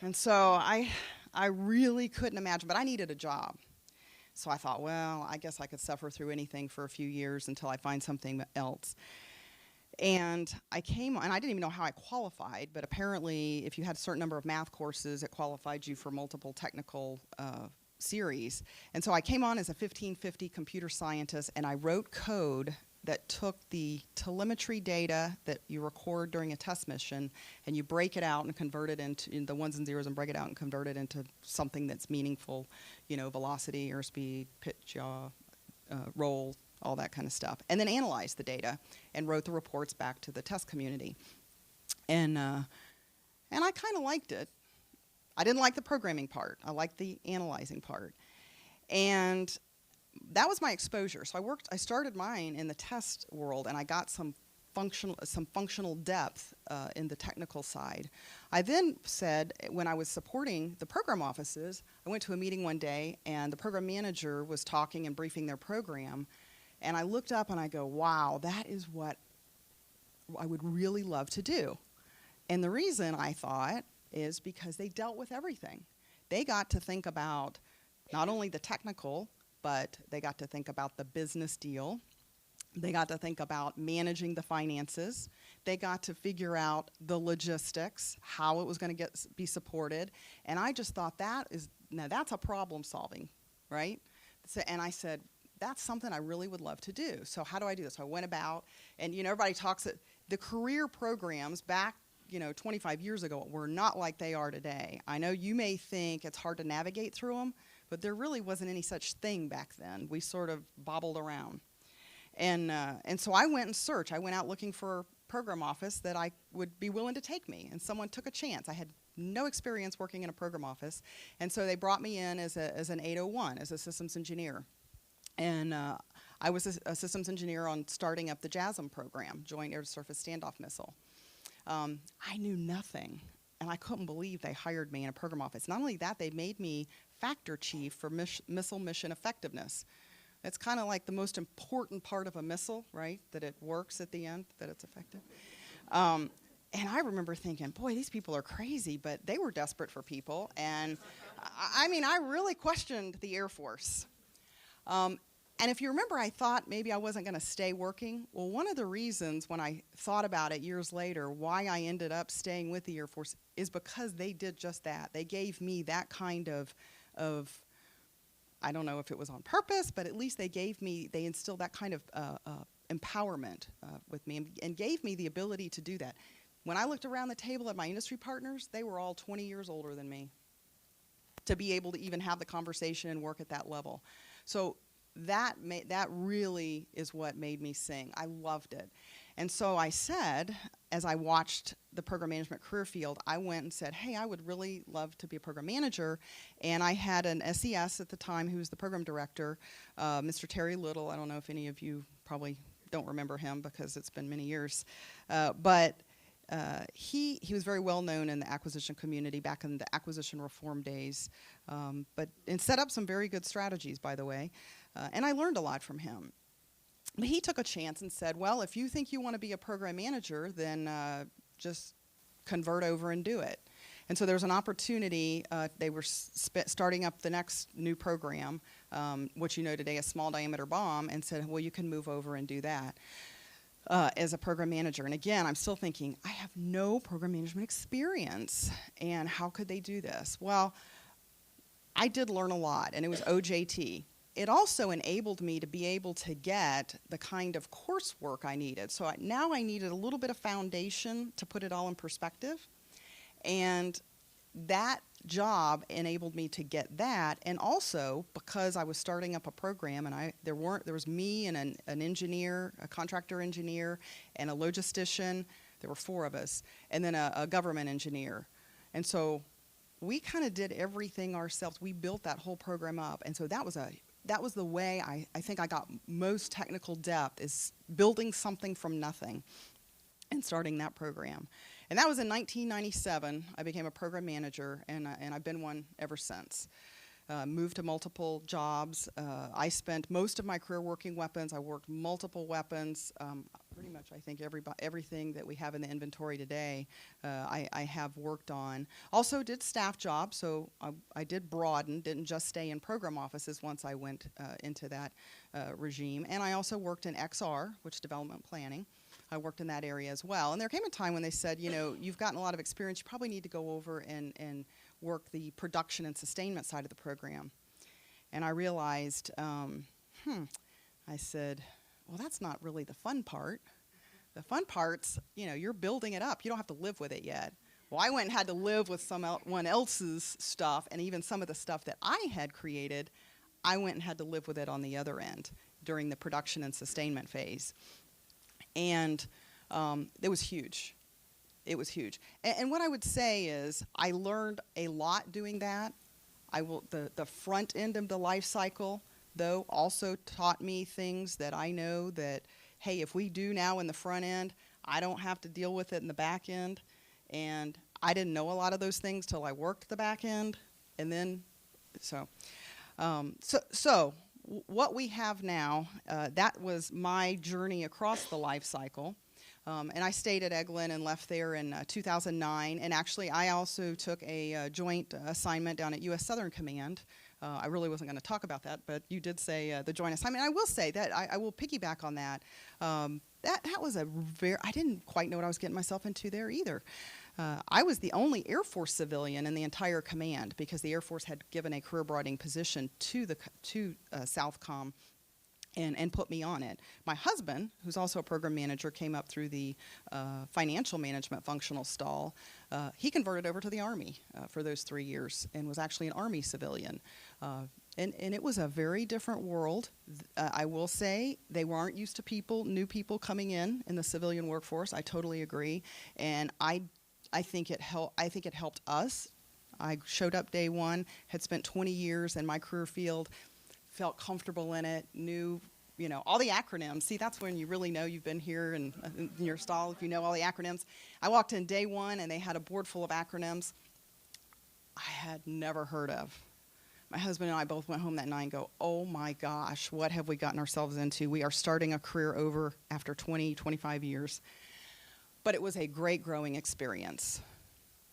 And so I really couldn't imagine, but I needed a job. So I thought, well, I guess I could suffer through anything for a few years until I find something else. And I came on, and I didn't even know how I qualified, but apparently if you had a certain number of math courses, it qualified you for multiple technical series. And so I came on as a 1550 computer scientist, and I wrote code that took the telemetry data that you record during a test mission, and you break it out and convert it into the ones and zeros and break it out and convert it into something that's meaningful, velocity, airspeed, pitch, yaw, roll, all that kind of stuff, and then analyzed the data and wrote the reports back to the test community. And I kind of liked it. I didn't like the programming part. I liked the analyzing part. And that was my exposure. So I started mine in the test world, and I got some functional depth in the technical side. I then said, when I was supporting the program offices, I went to a meeting one day, and the program manager was talking and briefing their program, and I looked up and I go, wow, that is what I would really love to do. And the reason I thought is because they dealt with everything. They got to think about not only the technical, but they got to think about the business deal. They got to think about managing the finances. They got to figure out the logistics, how it was going to be supported. And I just thought that's a problem solving, right? So, and I said, that's something I really would love to do. So how do I do this? So I went about, and everybody talks that the career programs back 25 years ago were not like they are today. I know you may think it's hard to navigate through them, but there really wasn't any such thing back then. We sort of bobbled around. And so I went and searched. I went out looking for a program office that I would be willing to take me, and someone took a chance. I had no experience working in a program office, and so they brought me in as an 801, as a systems engineer. And I was a systems engineer on starting up the JASM program, Joint Air-to-Surface Standoff Missile. I knew nothing, and I couldn't believe they hired me in a program office. Not only that, they made me factor chief for missile mission effectiveness. It's kind of like the most important part of a missile, right? That it works at the end, that it's effective. And I remember thinking, boy, these people are crazy, but they were desperate for people. And I really questioned the Air Force. And if you remember, I thought maybe I wasn't going to stay working. Well, one of the reasons when I thought about it years later, why I ended up staying with the Air Force is because they did just that. They gave me that kind of I don't know if it was on purpose, but at least they instilled that kind of empowerment with me and gave me the ability to do that. When I looked around the table at my industry partners, they were all 20 years older than me to be able to even have the conversation and work at that level. So that really is what made me sing. I loved it. And so I said, as I watched the program management career field, I went and said, hey, I would really love to be a program manager. And I had an SES at the time who was the program director, Mr. Terry Little. I don't know if any of you probably don't remember him because it's been many years. But he was very well known in the acquisition community back in the acquisition reform days, and set up some very good strategies, by the way. And I learned a lot from him. But he took a chance and said, well, if you think you want to be a program manager, then just convert over and do it. And so there was an opportunity. They were starting up the next new program, which today, a small diameter bomb, and said, well, you can move over and do that as a program manager. And again, I'm still thinking, I have no program management experience, and how could they do this? Well, I did learn a lot, and it was OJT. It also enabled me to be able to get the kind of coursework I needed. So now I needed a little bit of foundation to put it all in perspective. And that job enabled me to get that. And also, because I was starting up a program, and there was me and an engineer, a contractor engineer, and a logistician. There were 4 of us. And then a government engineer. And so we kind of did everything ourselves. We built that whole program up. And so that was the way I think I got most technical depth, is building something from nothing and starting that program. And that was in 1997. I became a program manager, and I've been one ever since. Moved to multiple jobs. I spent most of my career working weapons. I worked multiple weapons. Pretty much, I think, everything that we have in the inventory today, I have worked on. Also did staff jobs, so I did broaden, didn't just stay in program offices once I went into that regime. And I also worked in XR, which is development planning. I worked in that area as well. And there came a time when they said, you've gotten a lot of experience, you probably need to go over and work the production and sustainment side of the program. And I realized, I said, well, that's not really the fun part. The fun part's, you're building it up. You don't have to live with it yet. Well, I went and had to live with someone else's stuff, and even some of the stuff that I had created, I went and had to live with it on the other end. during the production and sustainment phase. And it was huge. It was huge. And what I would say is I learned a lot doing that. The front end of the life cycle, though, also taught me things that I know that, hey, if we do now in the front end, I don't have to deal with it in the back end. And I didn't know a lot of those things till I worked the back end. And then, so what we have now, that was my journey across the life cycle. And I stayed at Eglin and left there in 2009. And actually, I also took a joint assignment down at U.S. Southern Command. I really wasn't going to talk about that, but you did say the joint assignment. I will say that I will piggyback on that. That was I didn't quite know what I was getting myself into there either. I was the only Air Force civilian in the entire command because the Air Force had given a career broadening position to Southcom and put me on it. My husband, who's also a program manager, came up through the financial management functional stall. He converted over to the Army for those 3 years and was actually an Army civilian. And it was a very different world. I will say they weren't used to new people coming in the civilian workforce. I totally agree. And I think it helped us. I showed up day one, had spent 20 years in my career field, felt comfortable in it, knew, all the acronyms. See, that's when you really know you've been here in your stall, if you know all the acronyms. I walked in day one, and they had a board full of acronyms I had never heard of. My husband and I both went home that night and go, oh, my gosh, what have we gotten ourselves into? We are starting a career over after 20, 25 years. But it was a great growing experience.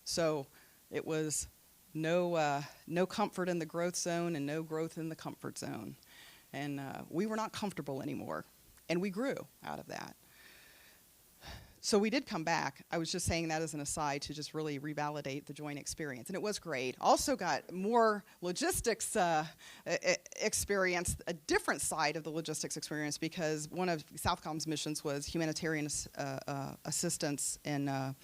So it was no comfort in the growth zone and no growth in the comfort zone. And we were not comfortable anymore. And we grew out of that. So we did come back. I was just saying that as an aside to just really revalidate the joint experience. And it was great. Also got more logistics experience, a different side of the logistics experience, because one of Southcom's missions was humanitarian assistance in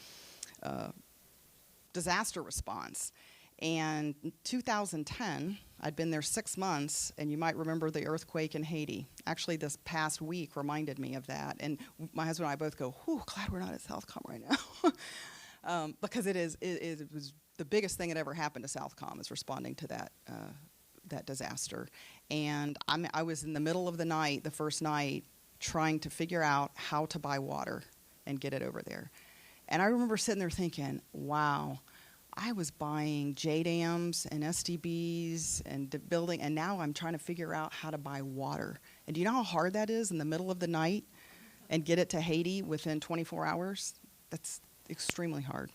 disaster response. And in 2010, I'd been there 6 months, and you might remember the earthquake in Haiti. Actually, this past week reminded me of that. And my husband and I both go, whew, glad we're not at Southcom right now. Because it was the biggest thing that ever happened to Southcom is responding to that disaster. And I was in the middle of the night, the first night, trying to figure out how to buy water and get it over there. And I remember sitting there thinking, wow, I was buying JDAMs and SDBs and building, and now I'm trying to figure out how to buy water. And do you know how hard that is in the middle of the night and get it to Haiti within 24 hours? That's extremely hard.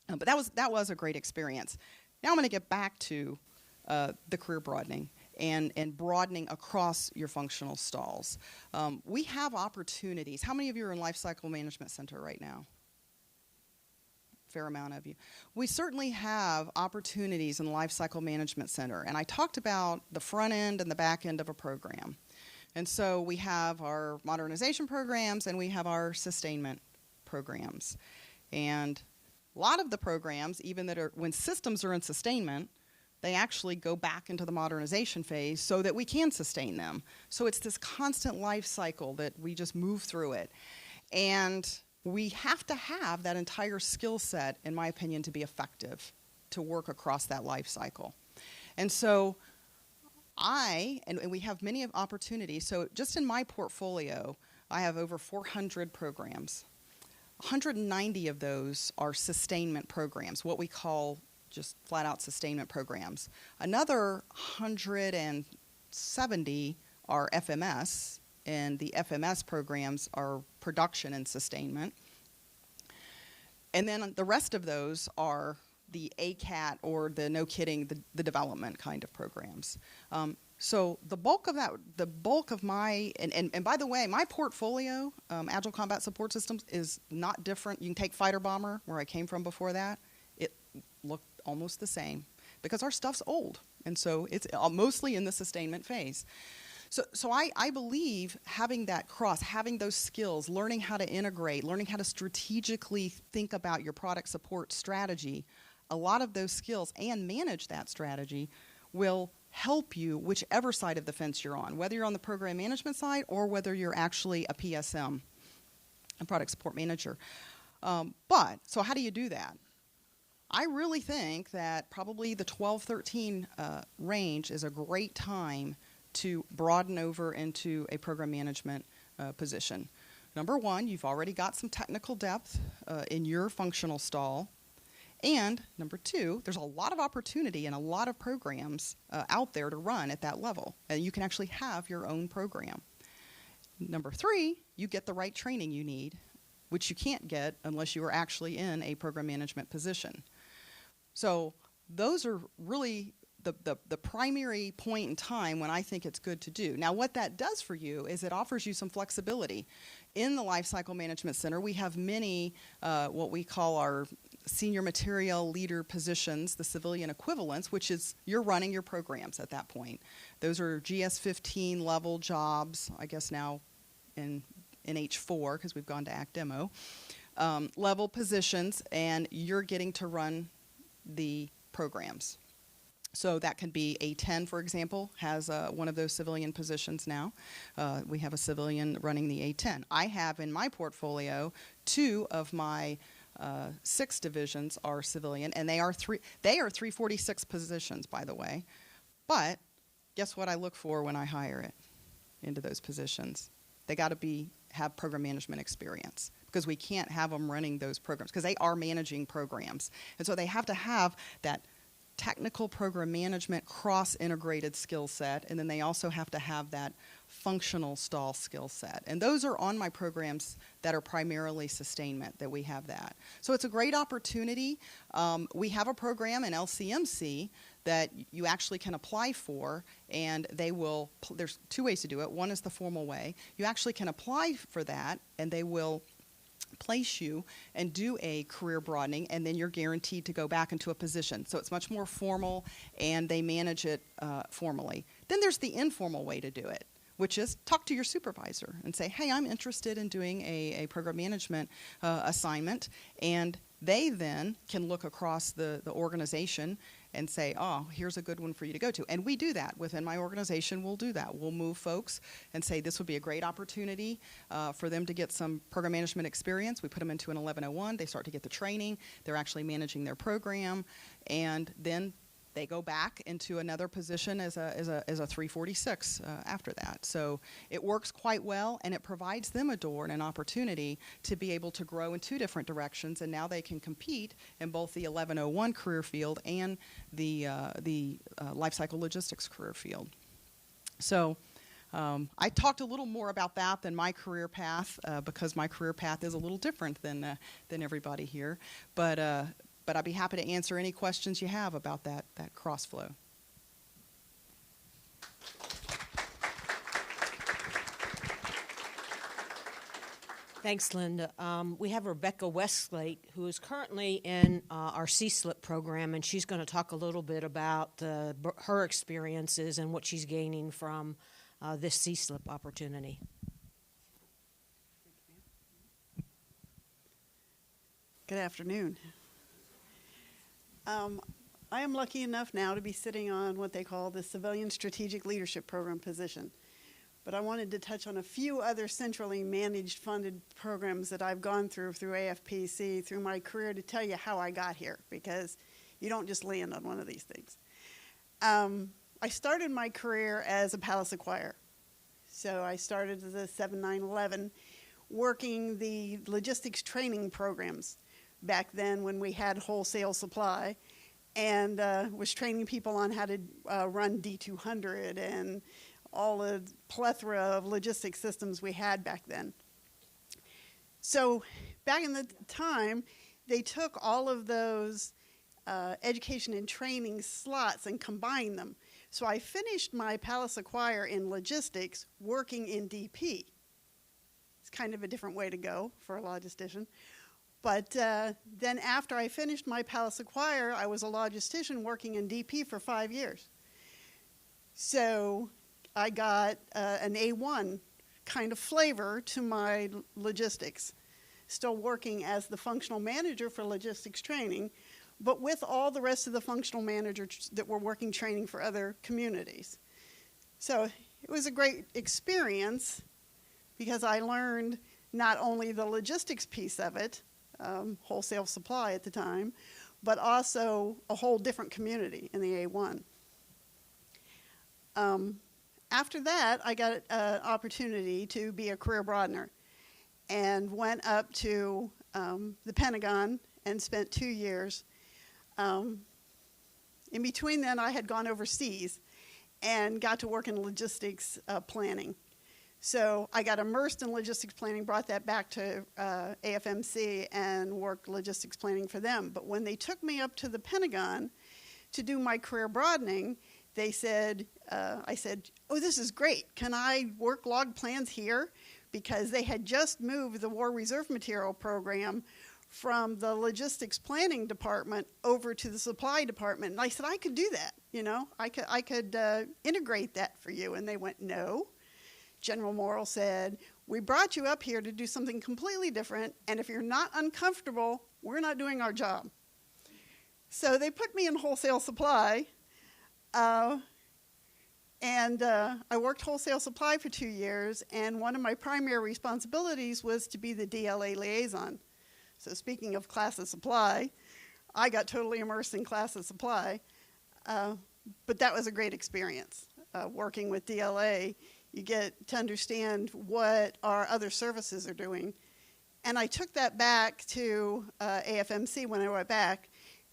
But that was a great experience. Now I'm going to get back to the career broadening and broadening across your functional stalls. We have opportunities. How many of you are in Life Cycle Management Center right now? Fair amount of you. We certainly have opportunities in the Life Cycle Management Center, and I talked about the front end and the back end of a program. And so we have our modernization programs and we have our sustainment programs. And a lot of the programs, even that are when systems are in sustainment, they actually go back into the modernization phase so that we can sustain them. So it's this constant life cycle that we just move through it. And we have to have that entire skill set, in my opinion, to be effective, to work across that life cycle. And so and we have many opportunities. So just in my portfolio, I have over 400 programs. 190 of those are sustainment programs, what we call just flat-out sustainment programs. Another 170 are FMS, and the FMS programs are production and sustainment. And then the rest of those are the ACAT or the no kidding, the development kind of programs. So the bulk of my, and by the way, my portfolio, Agile Combat Support Systems, is not different. You can take Fighter Bomber, where I came from before that. It looked almost the same because our stuff's old. And so it's mostly in the sustainment phase. So I believe having that having those skills, learning how to integrate, learning how to strategically think about your product support strategy, a lot of those skills and manage that strategy will help you whichever side of the fence you're on, whether you're on the program management side or whether you're actually a PSM, a product support manager. So how do you do that? I really think that probably the 12, 13 range is a great time to broaden over into a program management position. Number one, you've already got some technical depth in your functional stall. And number two, there's a lot of opportunity and a lot of programs out there to run at that level. And you can actually have your own program. Number three, you get the right training you need, which you can't get unless you are actually in a program management position. So those are really the primary point in time when I think it's good to do. Now, what that does for you is it offers you some flexibility. In the Lifecycle Management Center, we have many what we call our senior material leader positions, the civilian equivalents, which is you're running your programs at that point. Those are GS-15 level jobs, I guess now in H4 because we've gone to ACT Demo, level positions, and you're getting to run the programs. So that can be A10, for example, has one of those civilian positions now. We have a civilian running the A10. I have in my portfolio 2 of my 6 divisions are civilian, and they are 346 positions, by the way. But guess what I look for when I hire it into those positions? They got to have program management experience, because we can't have them running those programs because they are managing programs. And so they have to have that technical program management cross-integrated skill set, and then they also have to have that functional stall skill set. And those are on my programs that are primarily sustainment that we have that. So it's a great opportunity. We have a program in LCMC that you actually can apply for, and they will, there's 2 ways to do it. One is the formal way. You actually can apply for that, and they will place you and do a career broadening, and then you're guaranteed to go back into a position. So it's much more formal, and they manage it formally. Then there's the informal way to do it, which is talk to your supervisor and say, hey, I'm interested in doing a program management assignment, and they then can look across the organization and say, oh, here's a good one for you to go to. And we do that. Within my organization, we'll do that. We'll move folks and say this would be a great opportunity for them to get some program management experience. We put them into an 1101. They start to get the training. They're actually managing their program. And then they go back into another position as a 346 after that. So it works quite well, and it provides them a door and an opportunity to be able to grow in 2 different directions, and now they can compete in both the 1101 career field and the lifecycle logistics career field. So I talked a little more about that than my career path because my career path is a little different than everybody here. But I'd be happy to answer any questions you have about that cross-flow. Thanks, Linda. We have Rebecca Westlake, who is currently in our CSLIP program, and she's going to talk a little bit about her experiences and what she's gaining from this CSLIP opportunity. Good afternoon. I am lucky enough now to be sitting on what they call the Civilian Strategic Leadership Program position. But I wanted to touch on a few other centrally managed funded programs that I've gone through AFPC, through my career, to tell you how I got here, because you don't just land on one of these things. I started my career as a palace acquirer. So I started as a 7911 working the logistics training programs back then when we had wholesale supply, and was training people on how to run D200 and all the plethora of logistics systems we had back then. So back in the time, they took all of those education and training slots and combined them. So I finished my palace acquire in logistics working in DP. It's kind of a different way to go for a logistician. But then after I finished my palace acquire, I was a logistician working in DP for 5 years. So I got an A1 kind of flavor to my logistics, still working as the functional manager for logistics training, but with all the rest of the functional managers that were working training for other communities. So it was a great experience because I learned not only the logistics piece of it, wholesale supply at the time, but also a whole different community in the A1. After that, I got an opportunity to be a career broadener and went up to the Pentagon and spent 2 years. In between then, I had gone overseas and got to work in logistics planning. So I got immersed in logistics planning, brought that back to AFMC and worked logistics planning for them. But when they took me up to the Pentagon to do my career broadening, they said, I said, oh, this is great. Can I work log plans here? Because they had just moved the War Reserve Material Program from the logistics planning department over to the supply department. And I said, I could do that, you know, I could integrate that for you. And they went, no. General Morrill said, we brought you up here to do something completely different, and if you're not uncomfortable, we're not doing our job. So they put me in wholesale supply, and I worked wholesale supply for 2 years, and one of my primary responsibilities was to be the DLA liaison. So speaking of class of supply, I got totally immersed in class of supply, but that was a great experience. Working with DLA, you get to understand what our other services are doing. And I took that back to AFMC when I went back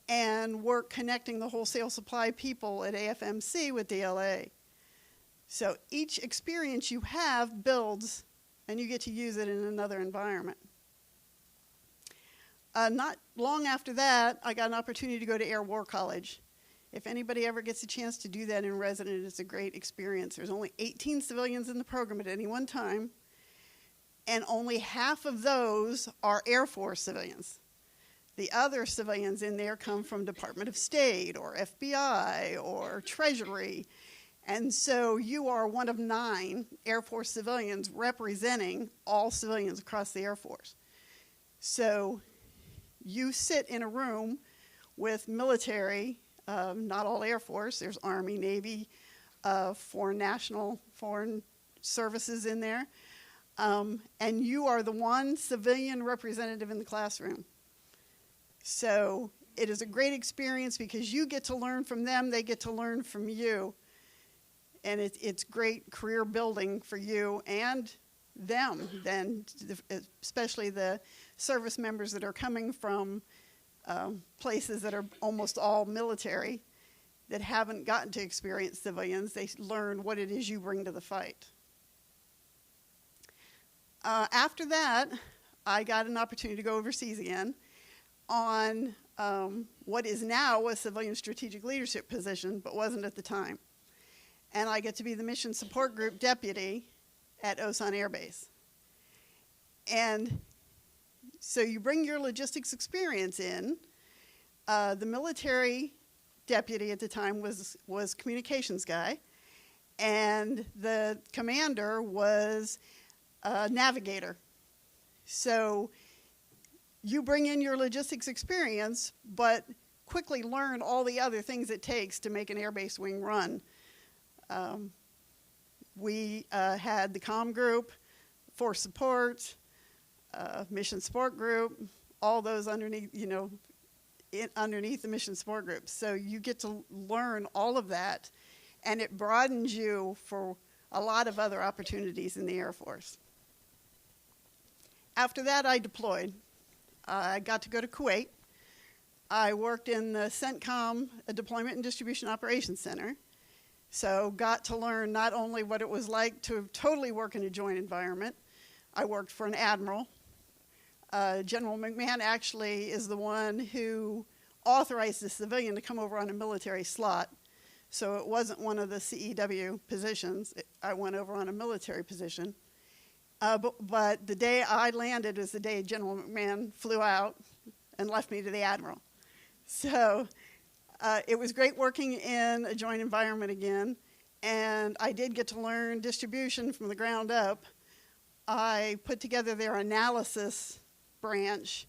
and worked connecting the wholesale supply people at AFMC with DLA. So each experience you have builds, and you get to use it in another environment. Not long after that, I got an opportunity to go to Air War College. If anybody ever gets a chance to do that in resident, it's a great experience. There's only 18 civilians in the program at any one time, and only half of those are Air Force civilians. The other civilians in there come from Department of State or FBI or Treasury, and so you are one of 9 Air Force civilians representing all civilians across the Air Force. So you sit in a room with military, not all Air Force, there's Army, Navy, foreign services in there, and you are the one civilian representative in the classroom. So it is a great experience because you get to learn from them, they get to learn from you, and it's great career building for you and them, then, especially the service members that are coming from places that are almost all military that haven't gotten to experience civilians. They learn what it is you bring to the fight. After that, I got an opportunity to go overseas again on what is now a civilian strategic leadership position, but wasn't at the time. And I get to be the Mission Support Group Deputy at Osan Air Base. And so you bring your logistics experience in. The military deputy at the time was communications guy, and the commander was a navigator. So you bring in your logistics experience, but quickly learn all the other things it takes to make an airbase wing run. We had the comm group, force support, mission support group, all those underneath, underneath the mission support group. So you get to learn all of that, and it broadens you for a lot of other opportunities in the Air Force. After that, I deployed. I got to go to Kuwait. I worked in the CENTCOM Deployment and Distribution Operations Center. So got to learn not only what it was like to totally work in a joint environment. I worked for an admiral. General McMahon actually is the one who authorized the civilian to come over on a military slot. So it wasn't one of the CEW positions. I went over on a military position. But the day I landed was the day General McMahon flew out and left me to the admiral. So it was great working in a joint environment again, and I did get to learn distribution from the ground up. I put together their analysis branch,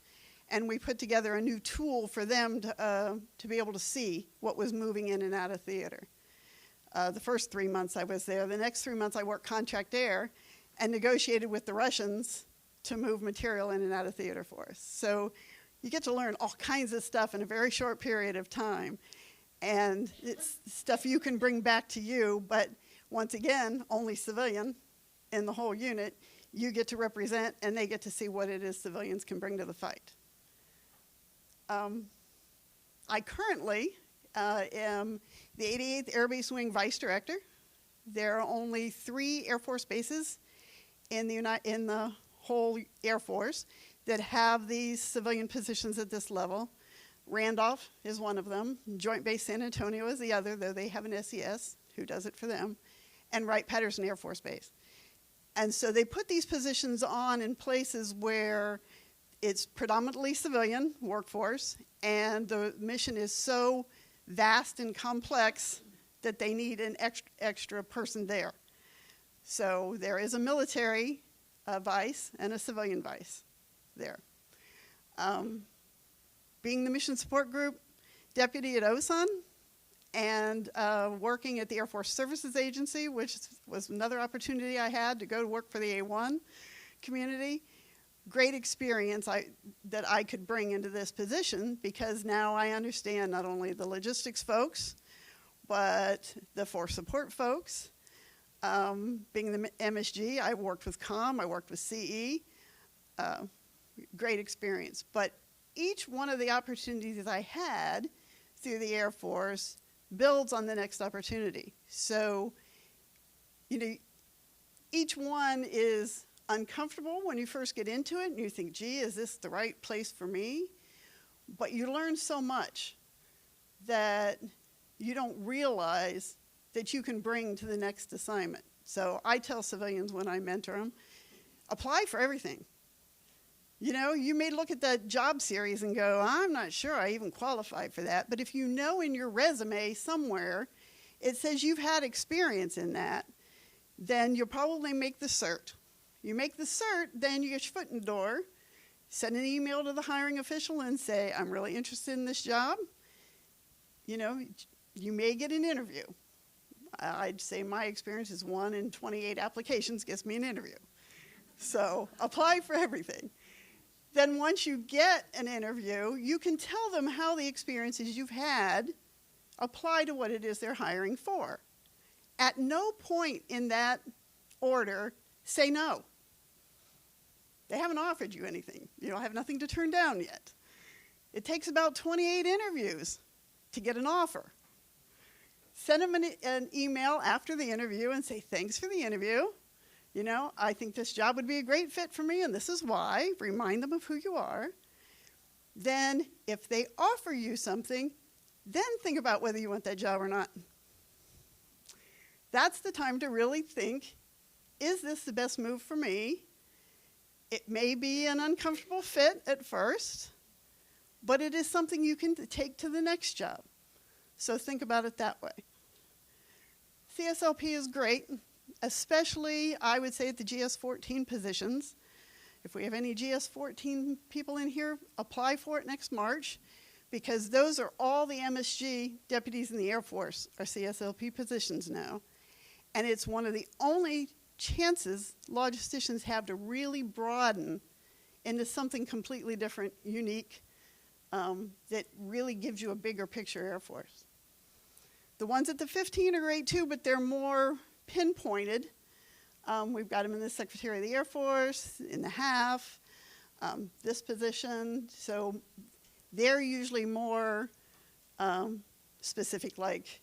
and we put together a new tool for them to be able to see what was moving in and out of theater. The first 3 months I was there. The next 3 months I worked contract air and negotiated with the Russians to move material in and out of theater for us. So you get to learn all kinds of stuff in a very short period of time. And it's stuff you can bring back to you, but once again, only civilian in the whole unit. You get to represent, and they get to see what it is civilians can bring to the fight. I currently am the 88th Air Base Wing Vice Director. There are only 3 Air Force bases in the whole Air Force that have these civilian positions at this level. Randolph is one of them. Joint Base San Antonio is the other, though they have an SES who does it for them. And Wright-Patterson Air Force Base. And so they put these positions on in places where it's predominantly civilian workforce, and the mission is so vast and complex that they need an extra person there. So there is a military vice and a civilian vice there. Being the mission support group deputy at OSUN and working at the Air Force Services Agency, which was another opportunity I had to go to work for the A1 community. Great experience that I could bring into this position, because now I understand not only the logistics folks, but the force support folks. Being the MSG, I worked with COM, I worked with CE. Great experience. But each one of the opportunities I had through the Air Force builds on the next opportunity. So, each one is uncomfortable when you first get into it, and you think, gee, is this the right place for me? But you learn so much that you don't realize that you can bring to the next assignment. So I tell civilians when I mentor them, apply for everything. You may look at that job series and go, I'm not sure I even qualify for that. But if you know in your resume somewhere it says you've had experience in that, then you'll probably make the cert. You make the cert, then you get your foot in the door, send an email to the hiring official and say, I'm really interested in this job. You may get an interview. I'd say my experience is 1 in 28 applications gets me an interview. So apply for everything. Then once you get an interview, you can tell them how the experiences you've had apply to what it is they're hiring for. At no point in that order, say no. They haven't offered you anything. You don't have nothing to turn down yet. It takes about 28 interviews to get an offer. Send them an email after the interview and say, thanks for the interview. I think this job would be a great fit for me, and this is why. Remind them of who you are. Then, if they offer you something, then think about whether you want that job or not. That's the time to really think, is this the best move for me? It may be an uncomfortable fit at first, but it is something you can take to the next job. So think about it that way. CSLP is great, especially, I would say, at the GS-14 positions. If we have any GS-14 people in here, apply for it next March, because those are all the MSG deputies in the Air Force are CSLP positions now. And it's one of the only chances logisticians have to really broaden into something completely different, unique, that really gives you a bigger picture Air Force. The ones at the 15 are great too, but they're more pinpointed. We've got them in the Secretary of the Air Force, in the HAF, this position. So they're usually more specific, like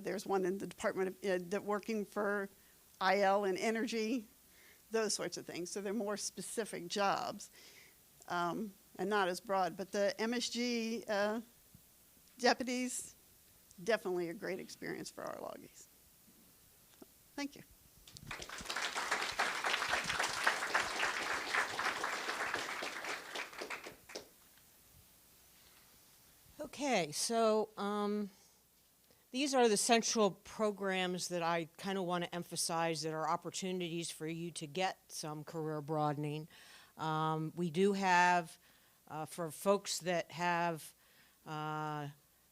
there's one in the Department of working for IL and energy, those sorts of things. So they're more specific jobs and not as broad. But the MSG deputies, definitely a great experience for our loggies. Thank you. Okay, so these are the central programs that I kind of want to emphasize that are opportunities for you to get some career broadening. We do have For folks that have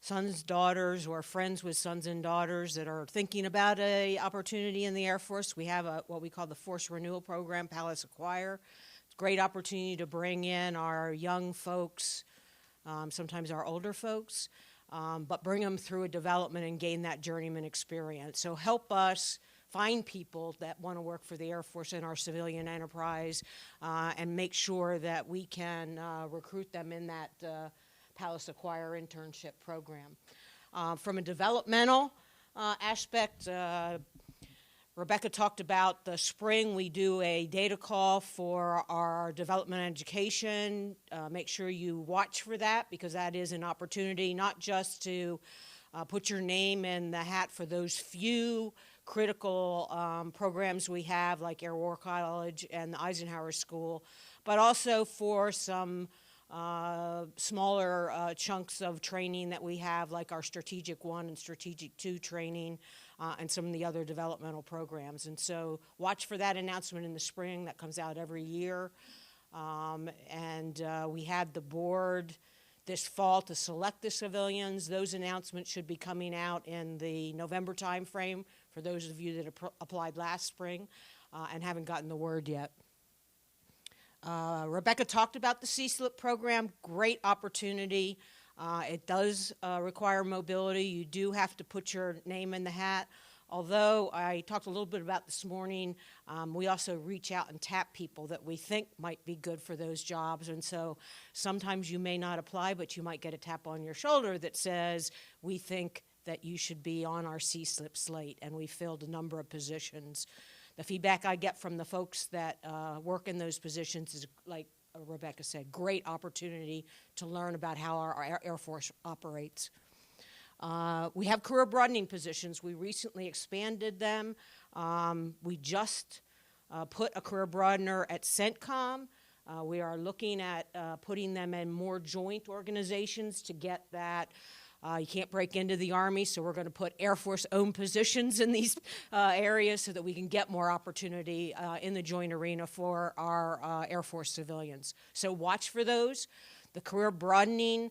sons, daughters, or friends with sons and daughters that are thinking about a opportunity in the Air Force, we have what we call the Force Renewal Program, Palace Acquire. It's a great opportunity to bring in our young folks, sometimes our older folks, but bring them through a development and gain that journeyman experience. So help us find people that want to work for the Air Force in our civilian enterprise and make sure that we can recruit them in that Palace Acquire internship program. From a developmental aspect, Rebecca talked about the spring. We do a data call for our development education. Make sure you watch for that, because that is an opportunity not just to put your name in the hat for those few critical programs we have, like Air War College and the Eisenhower School, but also for some smaller chunks of training that we have, like our Strategic 1 and Strategic 2 training, and some of the other developmental programs. And so watch for that announcement in the spring. That comes out every year. We had the board this fall to select the civilians. Those announcements should be coming out in the November timeframe for those of you that applied last spring and haven't gotten the word yet. Rebecca talked about the CSLIP program. Great opportunity. It does require mobility. You do have to put your name in the hat. Although I talked a little bit about this morning, we also reach out and tap people that we think might be good for those jobs. And so sometimes you may not apply, but you might get a tap on your shoulder that says, we think that you should be on our CSLIP slate. And we filled a number of positions. The feedback I get from the folks that work in those positions is, like Rebecca said, great opportunity to learn about how our Air Force operates. We have career broadening positions. We recently expanded them. We just put a career broadener at CENTCOM. We are looking at putting them in more joint organizations to get that. You can't break into the Army, so we're going to put Air Force-owned positions in these areas so that we can get more opportunity in the joint arena for our Air Force civilians. So watch for those. The career broadening,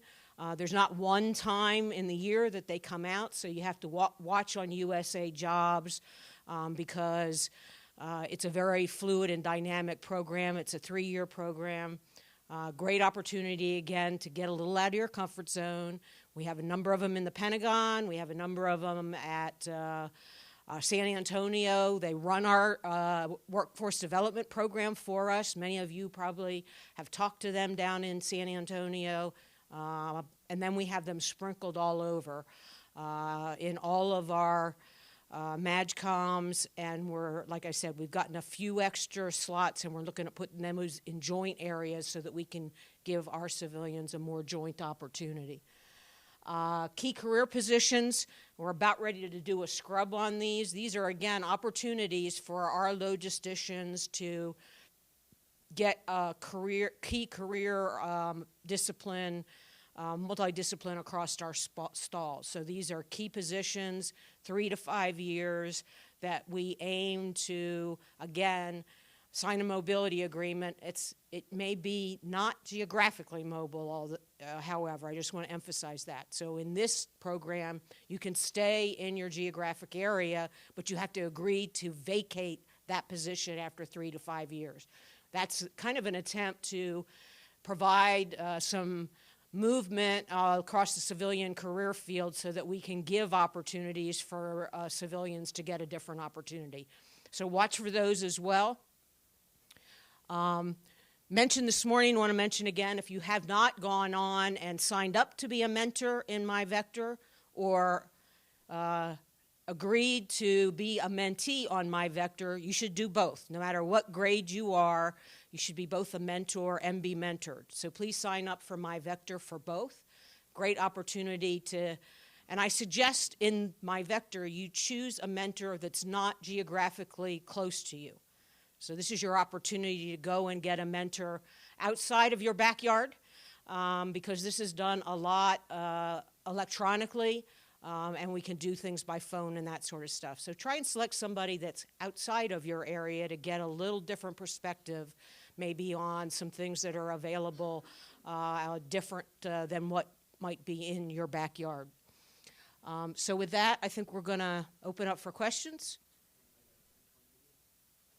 there's not one time in the year that they come out, so you have to watch on USA Jobs because it's a very fluid and dynamic program. It's a 3-year program. Great opportunity, again, to get a little out of your comfort zone. We have a number of them in the Pentagon. We have a number of them at San Antonio. They run our workforce development program for us. Many of you probably have talked to them down in San Antonio. And then we have them sprinkled all over in all of our MAGCOMs, and we're, like I said, we've gotten a few extra slots, and we're looking at putting them in joint areas so that we can give our civilians a more joint opportunity. Key career positions, we're about ready to do a scrub on these. These are, again, opportunities for our logisticians to get a key career discipline, multidiscipline across our stalls. So these are key positions, 3 to 5 years, that we aim to, again, sign a mobility agreement. It may be not geographically mobile, however, I just want to emphasize that. So in this program, you can stay in your geographic area, but you have to agree to vacate that position after 3 to 5 years. That's kind of an attempt to provide some movement across the civilian career field so that we can give opportunities for civilians to get a different opportunity. So watch for those as well. Mentioned this morning, want to mention again, if you have not gone on and signed up to be a mentor in MyVector or agreed to be a mentee on MyVector, you should do both. No matter what grade you are, you should be both a mentor and be mentored. So please sign up for MyVector for both. Great opportunity to, and I suggest in MyVector you choose a mentor that's not geographically close to you. So this is your opportunity to go and get a mentor outside of your backyard because this is done a lot electronically. And we can do things by phone and that sort of stuff. So try and select somebody that's outside of your area to get a little different perspective, maybe on some things that are available different than what might be in your backyard. So with that, I think we're going to open up for questions.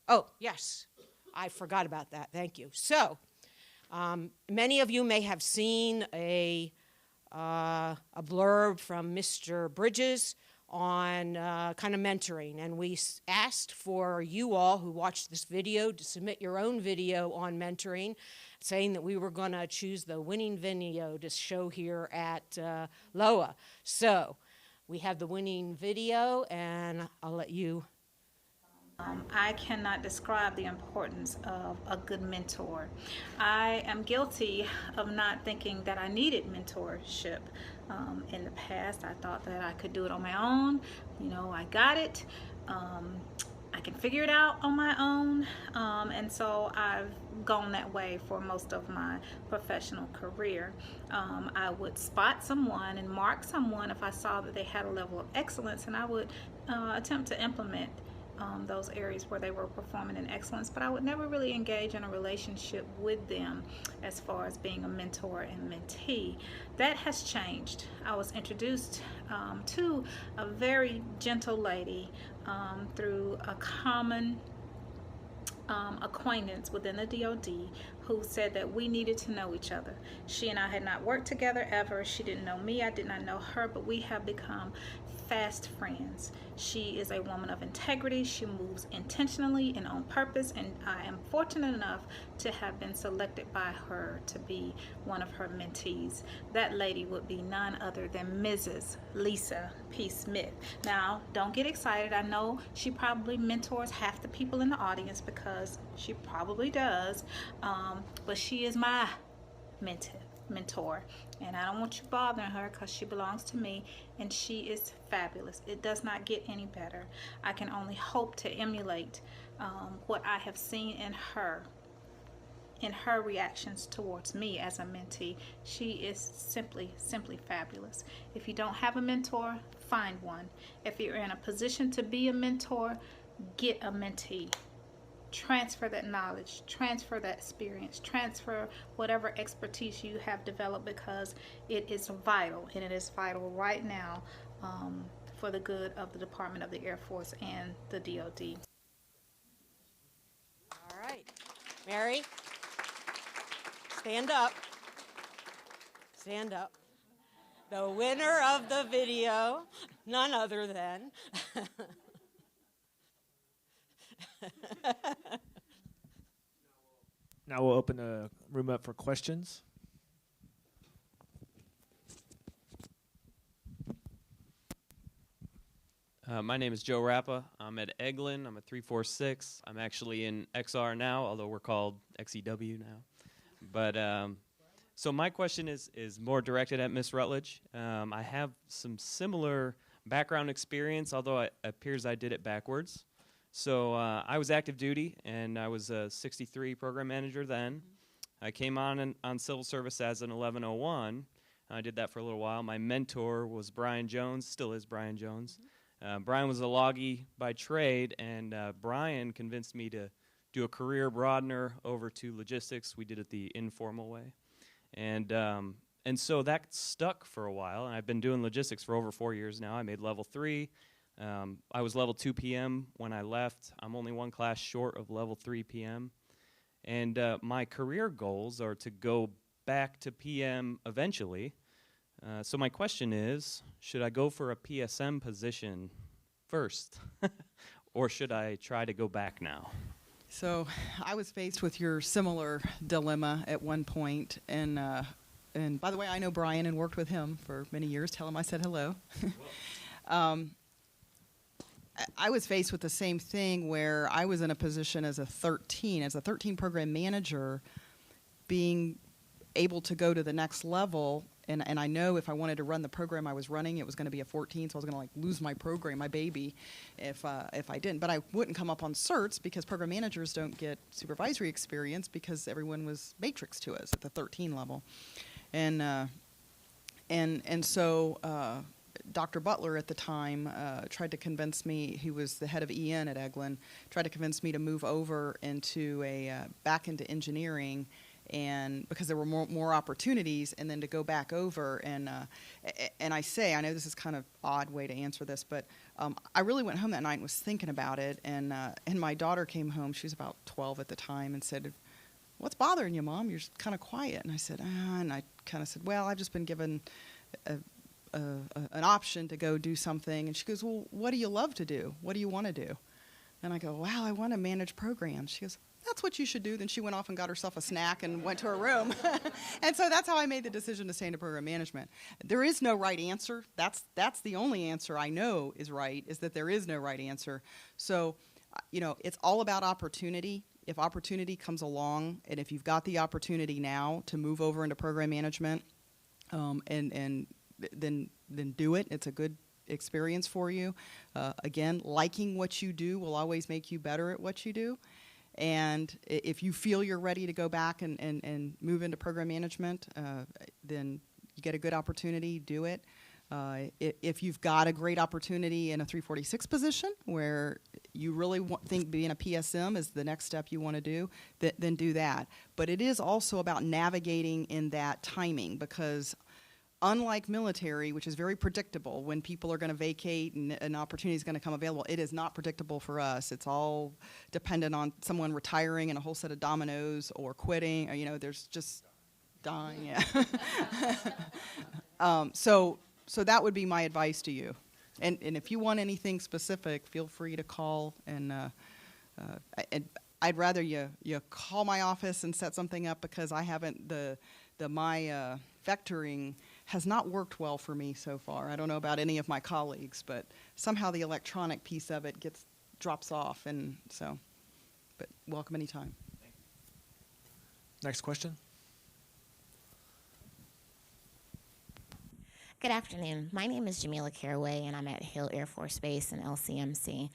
Oh, yes, I forgot about that. Thank you. So many of you may have seen a blurb from Mr. Bridges on kind of mentoring, and we asked for you all who watched this video to submit your own video on mentoring, saying that we were going to choose the winning video to show here at LOA. So we have the winning video, and I'll let you. I cannot describe the importance of a good mentor. I am guilty of not thinking that I needed mentorship. In the past, I thought that I could do it on my own. You know, I got it. I can figure it out on my own. And so I've gone that way for most of my professional career. I would spot someone and mark someone if I saw that they had a level of excellence, and I would attempt to implement those areas where they were performing in excellence, but I would never really engage in a relationship with them as far as being a mentor and mentee. That has changed. I was introduced to a very gentle lady through a common acquaintance within the DOD who said that we needed to know each other. She and I had not worked together ever. She didn't know me. I did not know her, but we have become fast friends. She is a woman of integrity. She moves intentionally and on purpose, and I am fortunate enough to have been selected by her to be one of her mentees. That lady would be none other than Mrs. Lisa P. Smith. Now, don't get excited. I know she probably mentors half the people in the audience, because she probably does, but she is my mentor, and I don't want you bothering her, because she belongs to me, and she is fabulous. It does not get any better. I can only hope to emulate what I have seen in her reactions towards me as a mentee. She is simply fabulous. If you don't have a mentor, find one. If you're in a position to be a mentor, get a mentee. Transfer that knowledge, transfer that experience, transfer whatever expertise you have developed, because it is vital, and it is vital right now for the good of the Department of the Air Force and the DOD. All right. Mary, stand up. Stand up. The winner of the video, none other than... Now we'll open the room up for questions. My name is Joe Rappa. I'm at Eglin. I'm a 346. I'm actually in XR now, although we're called XEW now. But so my question is more directed at Miss Rutledge. I have some similar background experience, although it appears I did it backwards. So I was active duty, and I was a 63 program manager then. I came on civil service as an 1101. I did that for a little while. My mentor was Brian Jones, still is Brian Jones. Brian was a loggy by trade, and Brian convinced me to do a career broadener over to logistics. We did it the informal way. And so that stuck for a while, and I've been doing logistics for over 4 years now. I made level 3. I was level 2 PM when I left. I'm only one class short of level 3 PM. And my career goals are to go back to PM eventually. So my question is, should I go for a PSM position first? Or should I try to go back now? So I was faced with your similar dilemma at one point, and by the way, I know Brian and worked with him for many years. Tell him I said hello. I was faced with the same thing, where I was in a position as a 13 program manager, being able to go to the next level. And I know if I wanted to run the program I was running, it was going to be a 14, so I was going to lose my program, my baby, if I didn't. But I wouldn't come up on certs, because program managers don't get supervisory experience, because everyone was matrix to us at the 13 level. And so Dr. Butler at the time tried to convince me, he was the head of EN at Eglin, tried to convince me to move over into back into engineering and because there were more opportunities, and then to go back over and I know this is kind of odd way to answer this, but I really went home that night and was thinking about it, and my daughter came home. She was about 12 at the time, and said, "What's bothering you, Mom? You're kind of quiet." And I said, and I kind of said, "Well, I've just been given an option to go do something." And she goes, "Well, what do you love to do? What do you want to do?" And I go, "Well, I want to manage programs." She goes, "That's what you should do." Then she went off and got herself a snack and went to her room. And so that's how I made the decision to stay into program management. There is no right answer. That's the only answer I know is right, is that there is no right answer. So, it's all about opportunity. If opportunity comes along, and if you've got the opportunity now to move over into program management, and then do it. It's a good experience for you. Again, liking what you do will always make you better at what you do. And if you feel you're ready to go back and move into program management, then you get a good opportunity, do it. If you've got a great opportunity in a 346 position where you really think being a PSM is the next step you want to do, then do that. But it is also about navigating in that timing, because unlike military, which is very predictable when people are going to vacate and an opportunity is going to come available, it is not predictable for us. It's all dependent on someone retiring and a whole set of dominoes, or quitting, or, there's just dying. Yeah. So that would be my advice to you. And if you want anything specific, feel free to call. And I'd rather you call my office and set something up, because I haven't my vectoring has not worked well for me so far. I don't know about any of my colleagues, but somehow the electronic piece of it drops off, and so. But welcome anytime. Next question. Good afternoon. My name is Jamila Caraway, and I'm at Hill Air Force Base in LCMC.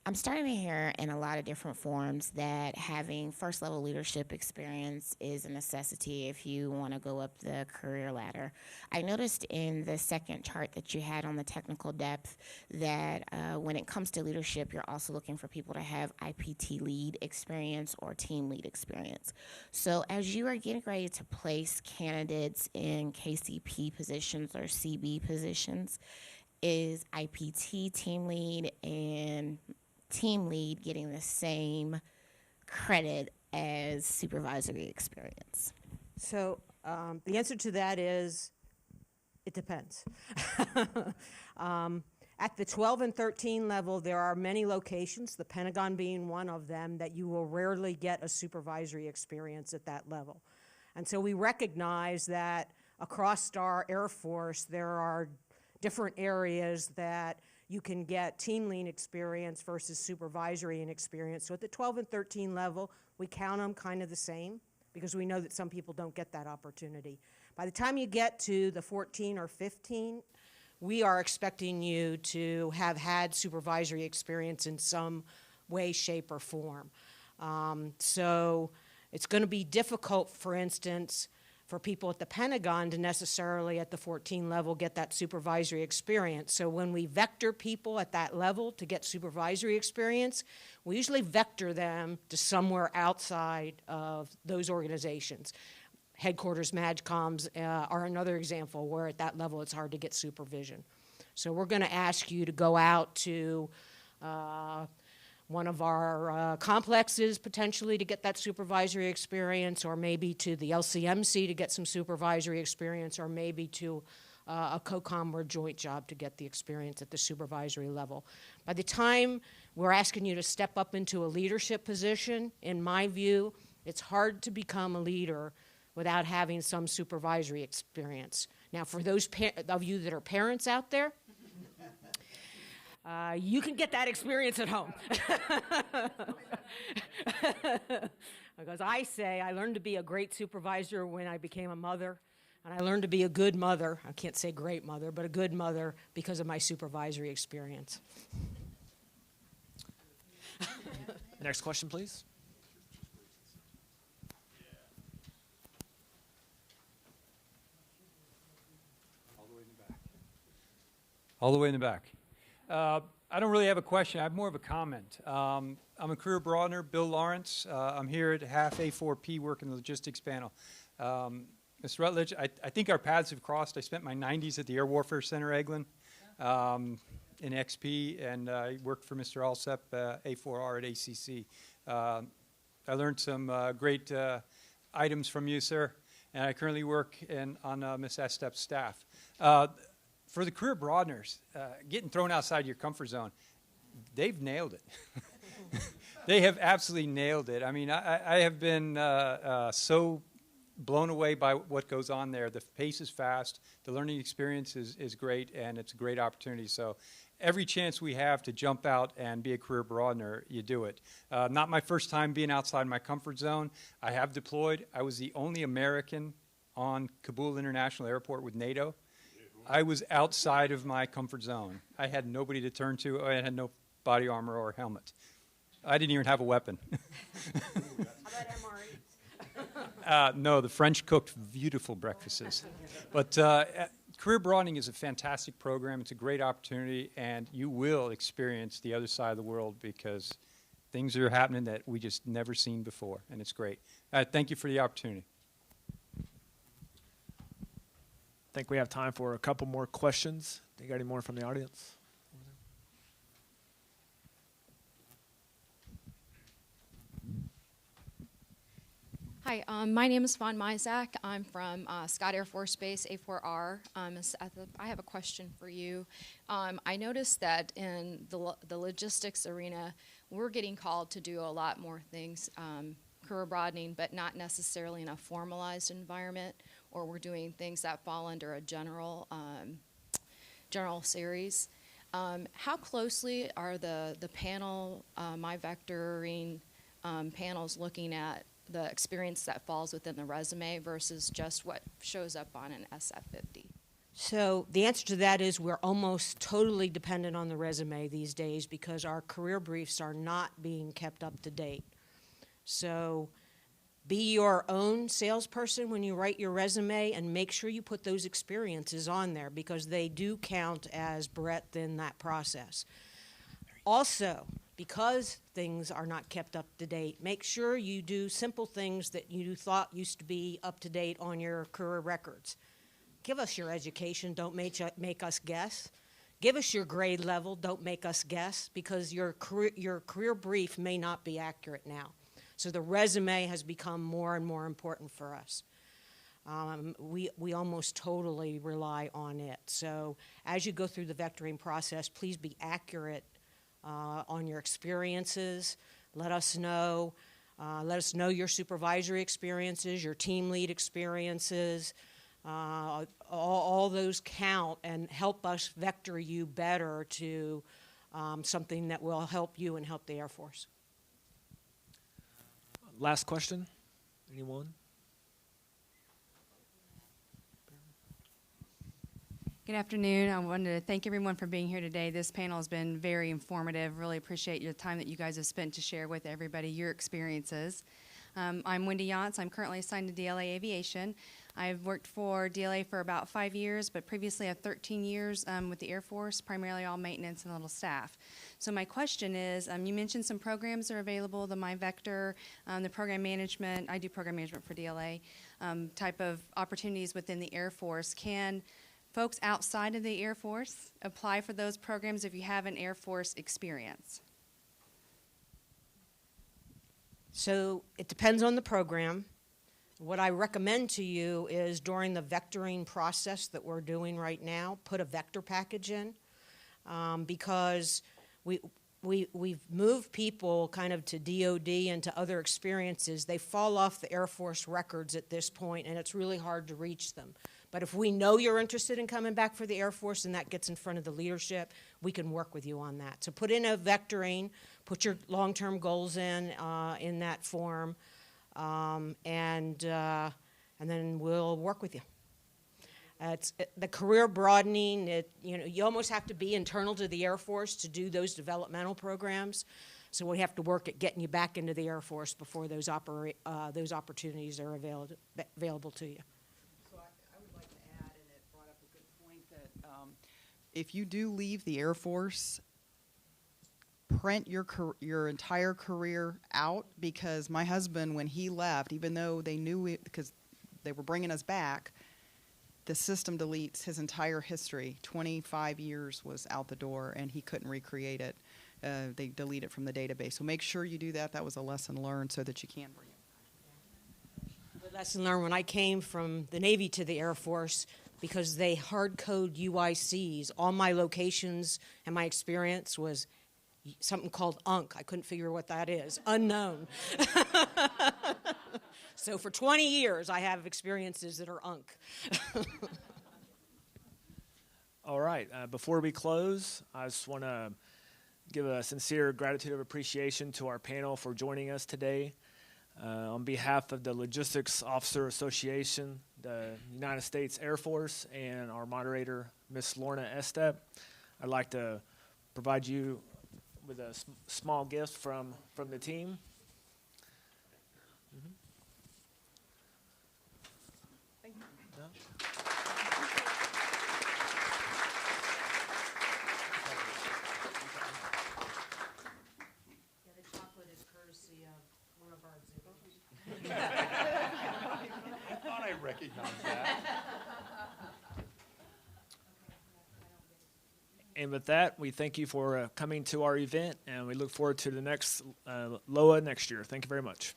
I'm starting to hear in a lot of different forms that having first-level leadership experience is a necessity if you want to go up the career ladder. I noticed in the second chart that you had on the technical depth that when it comes to leadership, you're also looking for people to have IPT lead experience or team lead experience. So as you are getting ready to place candidates in KCP positions or CB positions, is IPT team lead and team lead getting the same credit as supervisory experience? So the answer to that is it depends. At the 12 and 13 level, there are many locations, the Pentagon being one of them, that you will rarely get a supervisory experience at that level. And so we recognize that across our Air Force, there are different areas that you can get team lead experience versus supervisory experience. So at the 12 and 13 level, we count them kind of the same, because we know that some people don't get that opportunity. By the time you get to the 14 or 15, we are expecting you to have had supervisory experience in some way, shape, or form. So it's going to be difficult, for instance, for people at the Pentagon to necessarily at the 14 level get that supervisory experience. So when we vector people at that level to get supervisory experience, we usually vector them to somewhere outside of those organizations. Headquarters MAGCOMs are another example where at that level it's hard to get supervision. So we're going to ask you to go out to one of our complexes potentially to get that supervisory experience, or maybe to the LCMC to get some supervisory experience, or maybe to a COCOM or joint job to get the experience at the supervisory level. By the time we're asking you to step up into a leadership position, in my view, it's hard to become a leader without having some supervisory experience. Now, for those of you that are parents out there, you can get that experience at home. Because I say I learned to be a great supervisor when I became a mother, and I learned to be a good mother. I can't say great mother, but a good mother because of my supervisory experience. Next question, please. All the way in the back. I don't really have a question. I have more of a comment. I'm a career broadener, Bill Lawrence. I'm here at half A4P working the logistics panel. Ms. Rutledge, I think our paths have crossed. I spent my 90s at the Air Warfare Center, Eglin, in XP, and I worked for Mr. Alsep, A4R at ACC. I learned some great items from you, sir, and I currently work on Ms. Estep's staff. For the career broadeners, getting thrown outside your comfort zone, they've nailed it. They have absolutely nailed it. I mean, I have been so blown away by what goes on there. The pace is fast, the learning experience is great, and it's a great opportunity. So every chance we have to jump out and be a career broadener, you do it. Not my first time being outside my comfort zone. I have deployed. I was the only American on Kabul International Airport with NATO. I was outside of my comfort zone. I had nobody to turn to. I had no body armor or helmet. I didn't even have a weapon. How about MREs? No, the French cooked beautiful breakfasts. But career broadening is a fantastic program. It's a great opportunity, and you will experience the other side of the world because things are happening that we just never seen before, and it's great. Thank you for the opportunity. I think we have time for a couple more questions. Do you got any more from the audience? Hi, my name is Vaughn Mizak. I'm from Scott Air Force Base, A4R. I have a question for you. I noticed that in the logistics arena, we're getting called to do a lot more things, career broadening, but not necessarily in a formalized environment, or we're doing things that fall under a general series. How closely are the panel, my vectoring panels looking at the experience that falls within the resume versus just what shows up on an SF-50? So the answer to that is we're almost totally dependent on the resume these days because our career briefs are not being kept up to date. So be your own salesperson when you write your resume and make sure you put those experiences on there because they do count as breadth in that process. Also, because things are not kept up to date, make sure you do simple things that you thought used to be up to date on your career records. Give us your education, don't make us guess. Give us your grade level, don't make us guess, because your career brief may not be accurate now. So the resume has become more and more important for us. We almost totally rely on it. So as you go through the vectoring process, please be accurate on your experiences. Let us know your supervisory experiences, your team lead experiences. All those count and help us vector you better to something that will help you and help the Air Force. Last question. Anyone? Good afternoon. I wanted to thank everyone for being here today. This panel has been very informative. Really appreciate your time that you guys have spent to share with everybody your experiences. I'm Wendy Yantz. I'm currently assigned to DLA Aviation. I've worked for DLA for about 5 years, but previously I have 13 years with the Air Force, primarily all maintenance and little staff. So my question is, you mentioned some programs are available, the MyVector, the program management. I do program management for DLA, type of opportunities within the Air Force. Can folks outside of the Air Force apply for those programs if you have an Air Force experience? So it depends on the program. What I recommend to you is during the vectoring process that we're doing right now, put a vector package in because we've moved people kind of to DOD and to other experiences. They fall off the Air Force records at this point, and it's really hard to reach them. But if we know you're interested in coming back for the Air Force and that gets in front of the leadership, we can work with you on that. So put in a vectoring, put your long-term goals in that form, and then we'll work with you. The career broadening, you almost have to be internal to the Air Force to do those developmental programs. So we have to work at getting you back into the Air Force before those opportunities are available to you. I would like to add, and it brought up a good point, that if you do leave the Air Force, print your entire career out, because my husband, when he left, even though they knew it, because they were bringing us back, the system deletes his entire history. 25 years was out the door, and he couldn't recreate it. They delete it from the database. So make sure you do that. That was a lesson learned so that you can bring it. The lesson learned when I came from the Navy to the Air Force, because they hard code UICs, all my locations and my experience was something called UNC. I couldn't figure what that is. Unknown. So for 20 years, I have experiences that are UNC. All right. Before we close, I just want to give a sincere gratitude of appreciation to our panel for joining us today. On behalf of the Logistics Officer Association, the United States Air Force, and our moderator, Ms. Lorna Estep, I'd like to provide you with a small gift from the team. Thank you. The chocolate is courtesy of one of our exhibitors. I thought I recognized that. And with that, we thank you for coming to our event, and we look forward to the next LOA next year. Thank you very much.